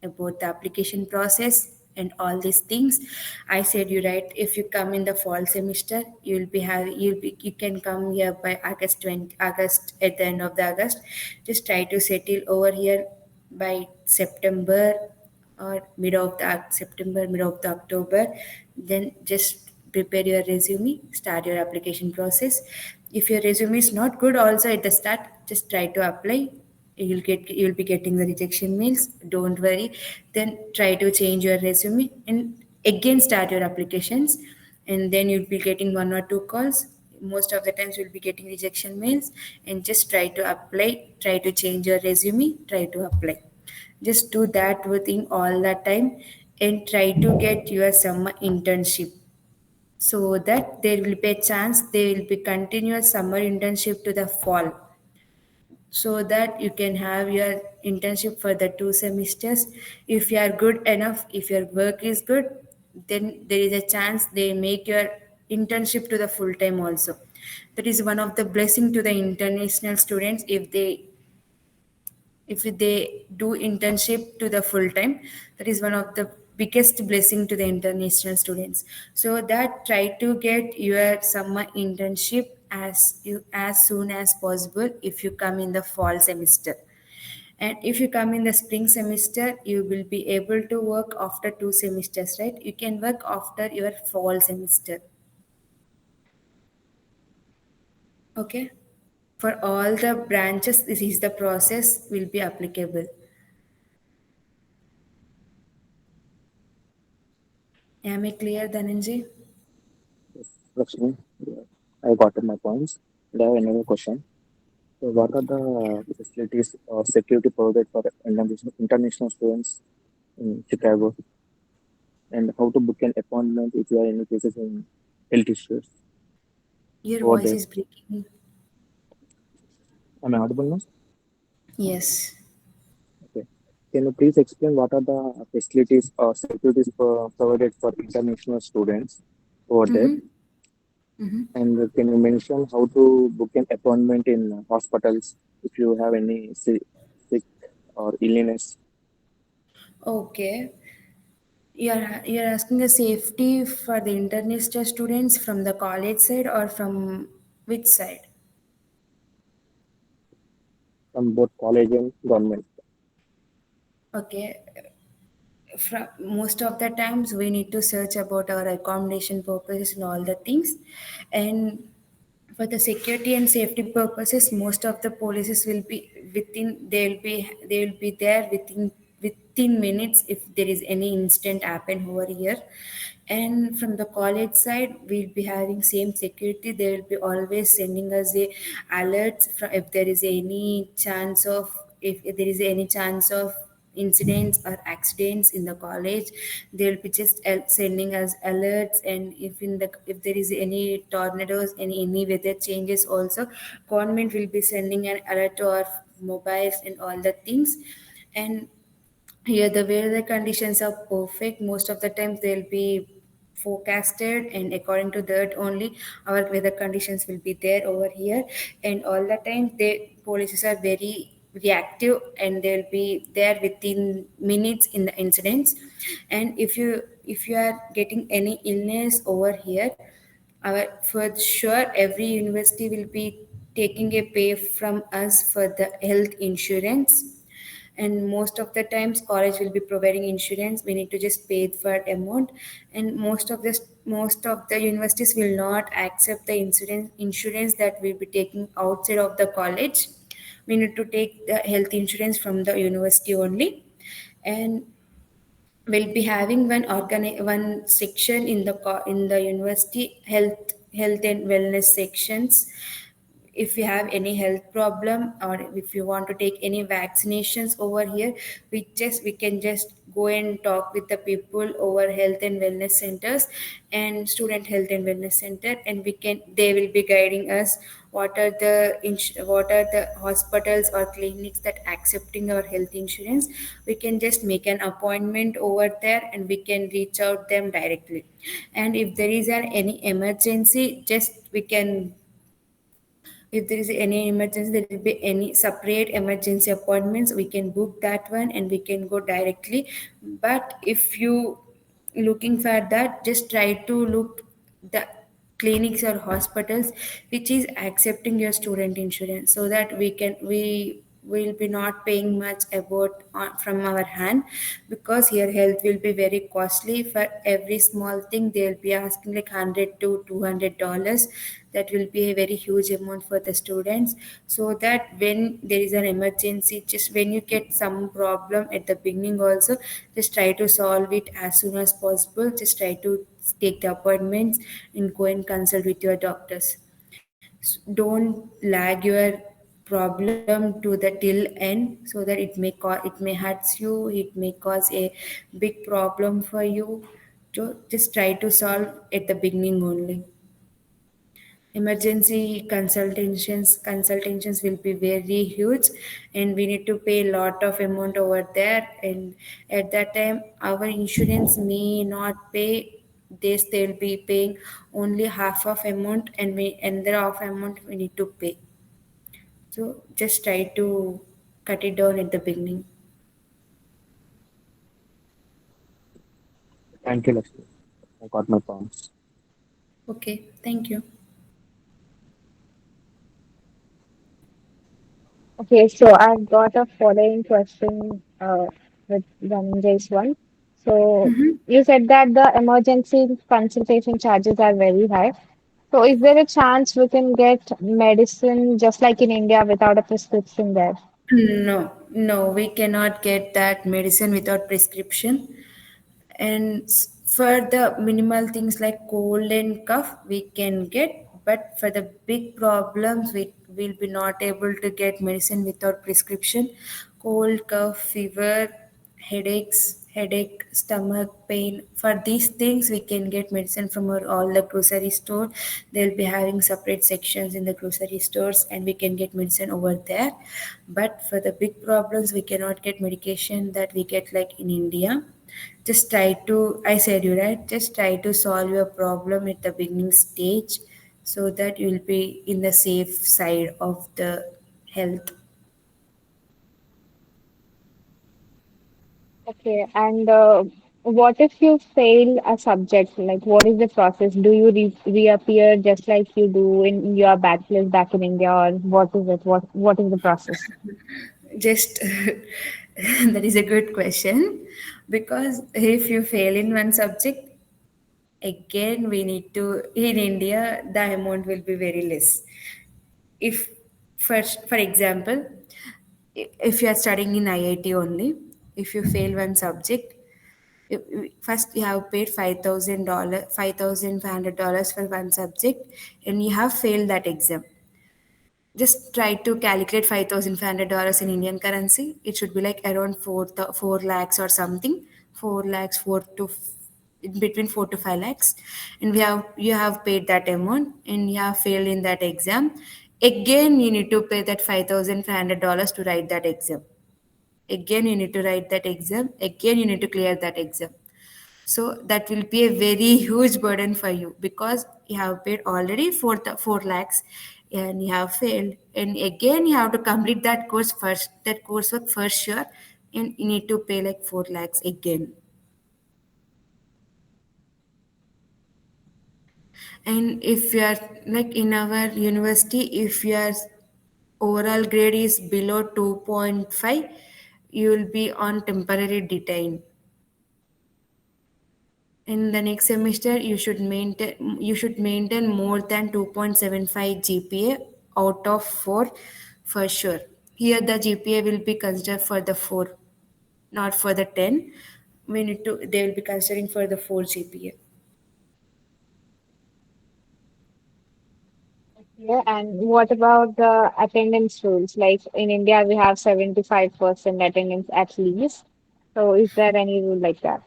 about the application process, and all these things. I said you right, if you come in the fall semester, you can come here by August, at the end of the August. Just try to settle over here by September, or September, mid of the October. Then just prepare your resume, start your application process. If your resume is not good also at the start, just try to apply. You'll be getting the rejection mails. Don't worry. Then try to change your resume, and again start your applications, and then you'll be getting one or two calls. Most of the times you'll be getting rejection mails, and just try to apply, try to change your resume, try to apply. Just do that within all that time, and try to get your summer internship, so that there will be a chance there will be continuous summer internship to the fall, so that you can have your internship for the 2 semesters. If you are good enough, if your work is good, then there is a chance they make your internship to the full time also. That is one of the blessing to the international students. If they do internship to the full time, that is one of the biggest blessing to the international students. So that try to get your summer internship as soon as possible if you come in the fall semester. And if you come in the spring semester, you will be able to work after 2 semesters, right? You can work after your fall semester. Okay, for all the branches this is the process will be applicable. Am I clear, Dhananjay? Yes, Lakshmi, yeah, I got my points. And I have another question. So what are the facilities or security provided for international students in Chicago, and how to book an appointment if you are any cases in health issues Your over voice there? is breaking. Am I audible now? Yes. Okay. Can you please explain what are the facilities or securities provided for international students over there? Mm-hmm. Mm-hmm. And can you mention how to book an appointment in hospitals if you have any sick or illness? Okay. You're asking the safety for the international students from the college side or from which side? From both college and government? Okay. From most of the times we need to search about our accommodation purposes and all the things, and for the security and safety purposes most of the policies will be within, they will be there within minutes if there is any incident happen over here. And from the college side we'll be having same security, they will be always sending us a alerts from if there is any chance of, if there is any chance of incidents or accidents in the college, they'll be just sending us alerts. And if there is any tornadoes, any weather changes also, government will be sending an alert to our mobiles and all the things. And here the weather conditions are perfect. Most of the times they'll be forecasted, and according to that only our weather conditions will be there over here. And all the time the policies are very reactive, and they'll be there within minutes in the incidents. And if you are getting any illness over here, our for sure every university will be taking a pay from us for the health insurance. And most of the times college will be providing insurance, we need to just pay for amount. And most of the universities will not accept the insurance that will be taking outside of the college. We need to take the health insurance from the university only. And we'll be having one section in the university, health and wellness sections. If you have any health problem, or if you want to take any vaccinations over here, we can just go and talk with the people over health and wellness centers and student health and wellness center, and they will be guiding us what are the hospitals or clinics that accepting our health insurance. We can just make an appointment over there, and we can reach out them directly. And if there is any emergency, just we can, if there is any emergency, there will be any separate emergency appointments, we can book that one and we can go directly. But if you looking for that, just try to look the clinics or hospitals which is accepting your student insurance, so that we we'll be not paying much about from our hand, because here health will be very costly. For every small thing they'll be asking like 100 to $200. That will be a very huge amount for the students. So that when there is an emergency, just when you get some problem at the beginning also, just try to solve it as soon as possible. Just try to take the appointments and go and consult with your doctors. Don't lag your problem to the till end, so that it may hurts you, it may cause a big problem for you. So just try to solve at the beginning only. Emergency consultations will be very huge, and we need to pay a lot of amount over there, and at that time our insurance may not pay this. They'll be paying only half of amount, and we another half amount we need to pay. So just try to cut it down at the beginning. Thank you, Lakshmi. I got my points. Okay, thank you. Okay, so I've got a following question with Dhananjay's one. So you said that the emergency consultation charges are very high. So is there a chance we can get medicine just like in India without a prescription there? No, no, we cannot get that medicine without prescription. And for the minimal things like cold and cough, we can get, but for the big problems, we will be not able to get medicine without prescription. Cold, cough, fever, headache, stomach pain. For these things, we can get medicine from all the grocery store. They'll be having separate sections in the grocery stores, and we can get medicine over there. But for the big problems, we cannot get medication that we get like in India. Just try to, I said you right, just try to solve your problem at the beginning stage, so that you will be in the safe side of the health. Okay, and what if you fail a subject? Like, what is the process? Do you reappear just like you do in your bachelor's back in India, or what is it? What is the process? Just that is a good question, because if you fail in one subject, again we need to, in India the amount will be very less. If, for example, if you are studying in IIT only, if you fail one subject, first you have paid $5,000, $5,500 for one subject, and you have failed that exam. Just try to calculate $5,500 in Indian currency. It should be like around 4 lakhs or something. 4 lakhs, in between 4 to 5 lakhs. And you have paid that amount, and you have failed in that exam. Again, you need to pay that $5,500 to write that exam. Again, you need to write that exam. Again, you need to clear that exam. So that will be a very huge burden for you, because you have paid already 4 lakhs, and you have failed. And again, you have to complete that that coursework for sure, and you need to pay like 4 lakhs again. And if you are like in our university, if your overall grade is below 2.5, you will be on temporary detain. In the next semester, you should maintain more than 2.75 GPA out of 4 for sure. Here the GPA will be considered for the 4, not for the 10. They will be considering for the 4 GPA. Yeah, and what about the attendance rules? Like in India, we have 75% attendance at least. So is there any rule like that?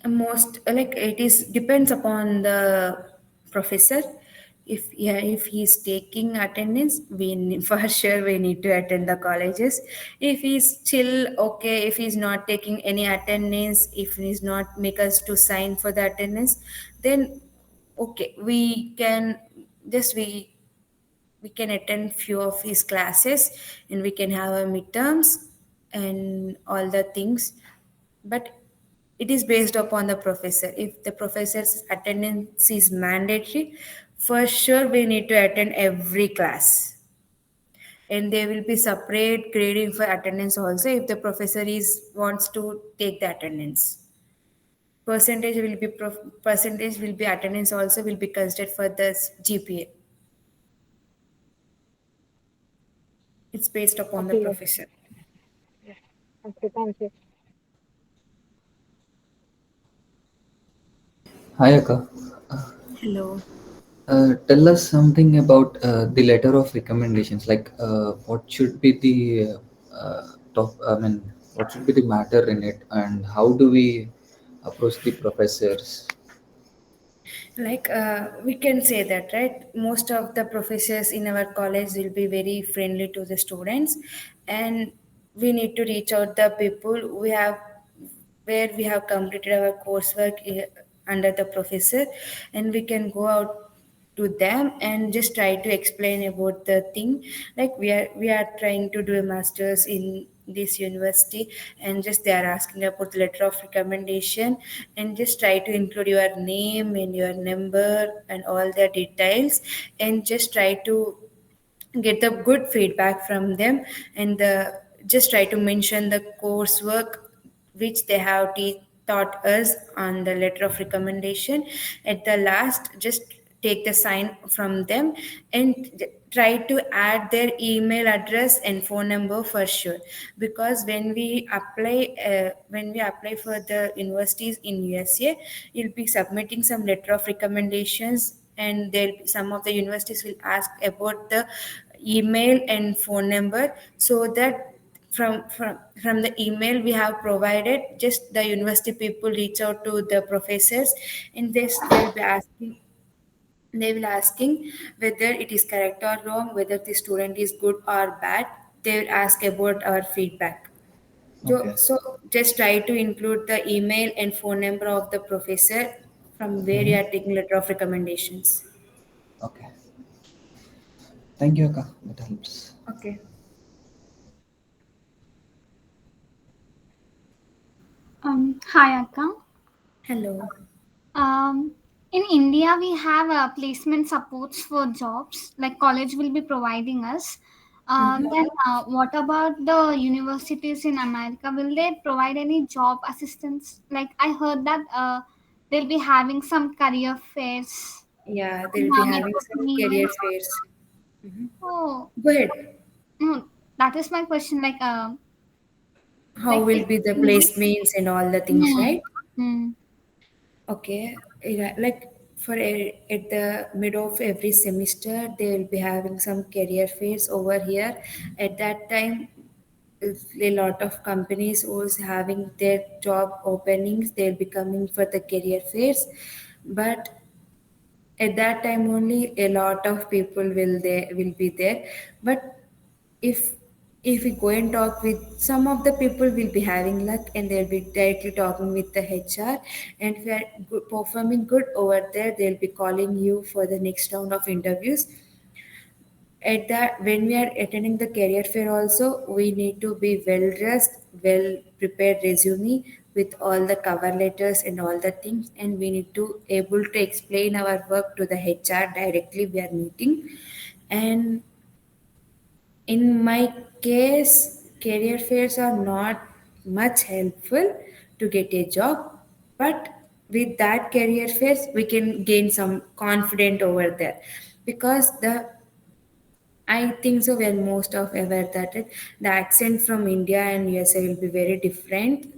Most like it is depends upon the professor. If, yeah, if he's taking attendance, for sure we need to attend the colleges. If he's chill, okay. If he's not taking any attendance, if he's not make us to sign for the attendance, then okay, we can attend few of his classes, and we can have a midterms and all the things. But it is based upon the professor. If the professor's attendance is mandatory, for sure we need to attend every class. and there will be separate grading for attendance also if the professor is wants to take the attendance. Percentage will be attendance also will be considered for the GPA. It's based upon the Okay. professor. Okay. Thank you. Hi, Akka. Hello. Tell us something about the letter of recommendations. Like, what should be the top? I mean, what should be the matter in it, and how do we approach the professors? Like we can say that, right? Most of the professors in our college will be very friendly to the students, and we need to reach out the people we have where we have completed our coursework under the professor, and we can go out to them and just try to explain about the thing. Like we are trying to do a masters in this university, and just they are asking about the letter of recommendation, and just try to include your name and your number and all the details, and just try to get the good feedback from them, and just try to mention the coursework which they have taught us on the letter of recommendation. At the last, just take the sign from them, and try to add their email address and phone number for sure, because when we apply for the universities in USA, you'll be submitting some letter of recommendations, and some of the universities will ask about the email and phone number, so that from the email we have provided, just the university people reach out to the professors, and they will asking whether it is correct or wrong, whether the student is good or bad. They will ask about our feedback. Okay. So just try to include the email and phone number of the professor from where you Mhm. are taking letter of recommendations. Okay. Thank you, Akka. That helps. Okay. Hi, Akka. Hello. Um, in India, we have placement supports for jobs, like college will be providing us. Then, what about the universities in America? Will they provide any job assistance? Like, I heard that they'll be having some career fairs. Yeah, they'll be having some Networking career events. fairs. Mhm. Oh, Go ahead. no, that is my question. How will If be the in this, placements and all the things, hmm, right? hmm, Okay. Yeah, like at the mid of every semester, they will be having some career fairs over here. At that time, if a lot of companies was having their job openings, they'll be coming for the career fairs. But at that time only a lot of people will be there. But if if we go and talk with some of the people, will be having luck and they'll be directly talking with the HR, and if you are performing good over there, they'll be calling you for the next round of interviews. At that, when we are attending the career fair also, we need to be well dressed, well prepared resume with all the cover letters and all the things, and we need to able to explain our work to the HR directly we are meeting. And in my case, career fairs are not much helpful to get a job, but with that career fairs, we can gain some confidence over there, because I think so. We are most of aware that the accent from India and USA will be very different.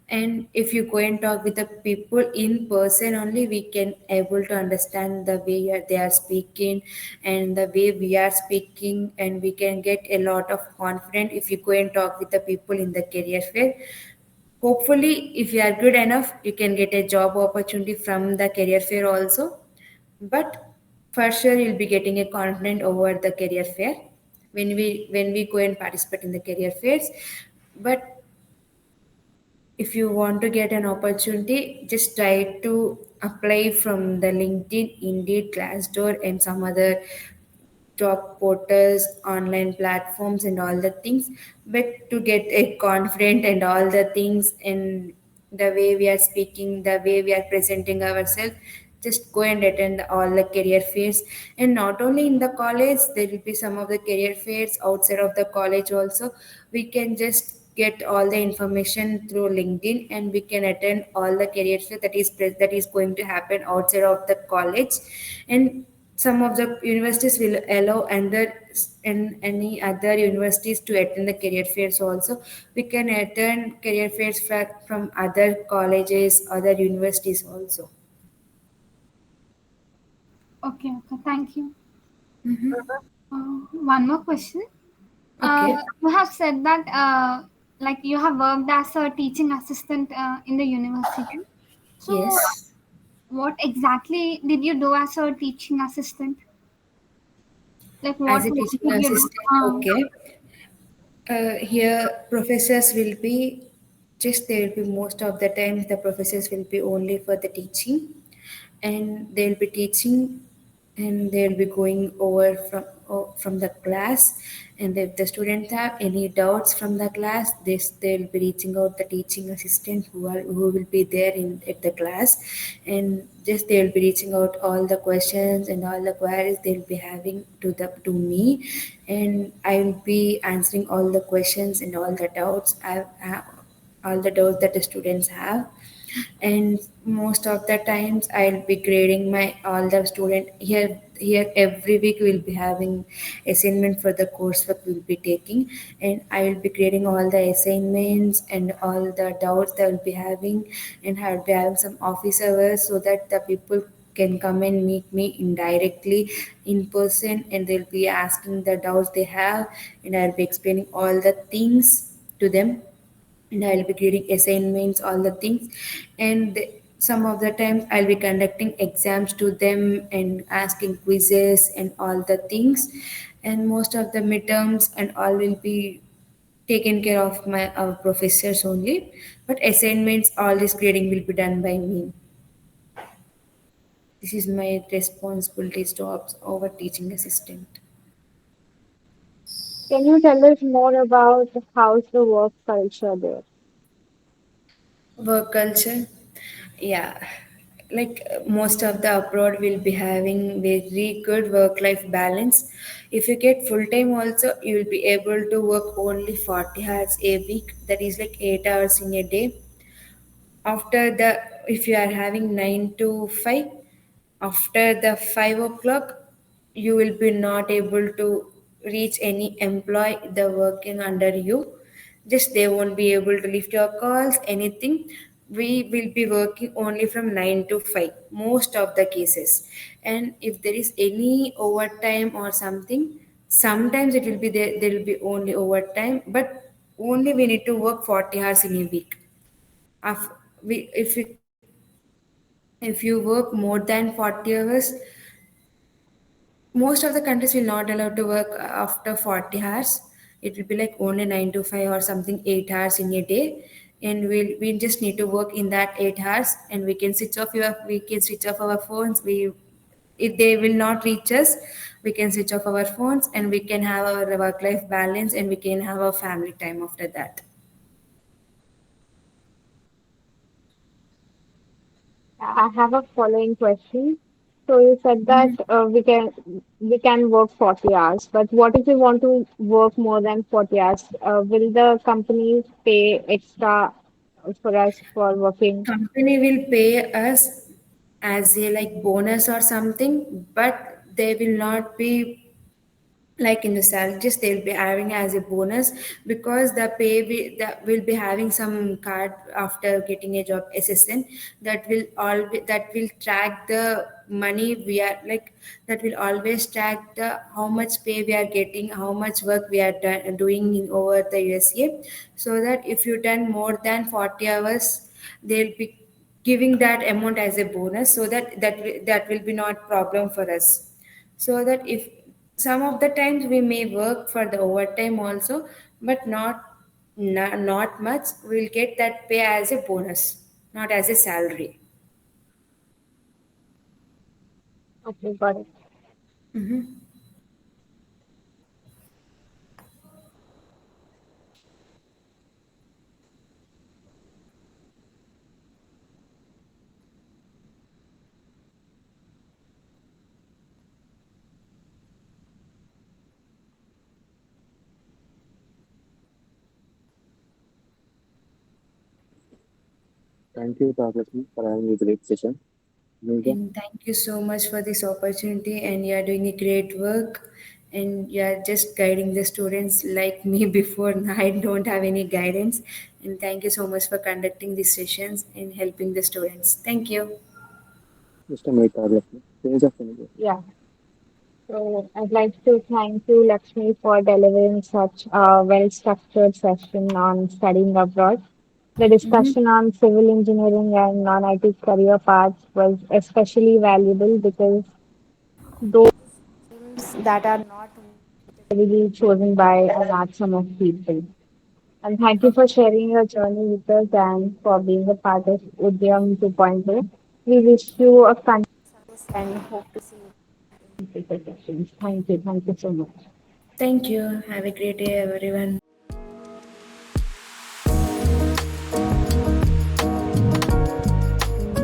And if you go and talk with the people in person only, we can able to understand the way they are speaking and the way we are speaking, and we can get a lot of confidence if you go and talk with the people in the career fair. Hopefully, if you are good enough, you can get a job opportunity from the career fair also. But for sure, you'll be getting a confident over the career fair when we go and participate in the career fairs. But if you want to get an opportunity, just try to apply from the LinkedIn, Indeed, Glassdoor, and some other job portals, online platforms, and all the things. But to get a confident and all the things, and the way we are speaking, the way we are presenting ourselves, just go and attend all the career fairs. And not only in the college, there will be some of the career fairs outside of the college also. We can just get all the information through LinkedIn, and we can attend all the career fair that is going to happen outside of the college. And some of the universities will allow and any other universities to attend the career fairs also. We can attend career fairs from other colleges, other universities also. Okay, okay, thank you. Mm-hmm. One more question. Okay. You have said that like you have worked as a teaching assistant in the university. So, Yes. what exactly did you do as a teaching assistant? Like, As what a work teaching did you do? assistant, okay. Here, professors will be just there will be most of the time the professors will be only for the teaching, and they'll be teaching, and they'll be going over from the class. And if the students have any doubts from the class, they'll be reaching out the teaching assistant who will be there in at the class, and just they'll be reaching out all the questions and all the queries they'll be having to me, and I will be answering all the questions and all the doubts that the students have. And most of the times I'll be grading my all the student here every week. We'll be having assignment for the coursework we'll be taking, and I will be grading all the assignments and all the doubts they will be having. And I'll be having some office hours so that the people can come and meet me indirectly in person, and they'll be asking the doubts they have, and I'll be explaining all the things to them, and I'll be grading assignments, all the things. And some of the times I'll be conducting exams to them and asking quizzes and all the things. And most of the midterms and all will be taken care of my our professors only. But assignments, all this grading will be done by me. This is my responsibilities jobs over teaching assistant. Can you tell us more about how's the work culture there? Work culture, yeah, like most of the abroad will be having very good work life balance. If you get full time also, you will be able to work only 40 hours a week, that is like 8 hours in a day. After the If you are having 9 to 5, after the 5 o'clock, you will be not able to reach any employee the working under you. Just they won't be able to lift your calls, anything. We will be working only from 9 to 5 most of the cases. And if there is any overtime or something, sometimes it will be there will be only overtime, but only we need to work 40 hours in a week. Af- if you work more than 40 hours, most of the countries will not allow to work after 40 hours. It will be like only 9 to 5 or something, 8 hours in a day. And we just need to work in that 8 hours, and we can switch off our phones. We If they will not reach us, we can switch off our phones, and we can have our work life balance, and we can have our family time after that. I have a following question. So you said that we can work 40 hours, but what if we want to work more than 40 hours? Will the companies pay extra for us for working? Company will pay us as a like bonus or something, but they will not be like in the salaries they'll be having as a bonus, because that will be having some card after getting a job assistant, that will track the money we are like, that will always track the how much pay we are getting, how much work we are doing in over the USA. So that if you done more than 40 hours, they'll be giving that amount as a bonus, so that will be not problem for us. So that if some of the times we may work for the overtime also, but not much, we'll get that pay as a bonus, not as a salary. Okay, got it. Thank you, Rajlakshmi, for having a great session. Nija, And thank you so much for this opportunity. And you are doing a great work. And you are just guiding the students like me before. I don't have any guidance. And thank you so much for conducting these sessions and helping the students. Thank you. Mr. Mehta, Rajlakshmi. Nija, Nija. Yeah. So I'd like to thank you, Lakshmi, for delivering such a well-structured session on studying abroad. The Mm-hmm. discussion on civil engineering and non-IT career paths was especially valuable because those that are not really chosen by a large sum of people. And thank you for sharing your journey with us and for being a part of Udyam 2.0. We wish you a continued and hope to see you in future sessions. Thank you. Thank you so much. Thank you. Have a great day, everyone.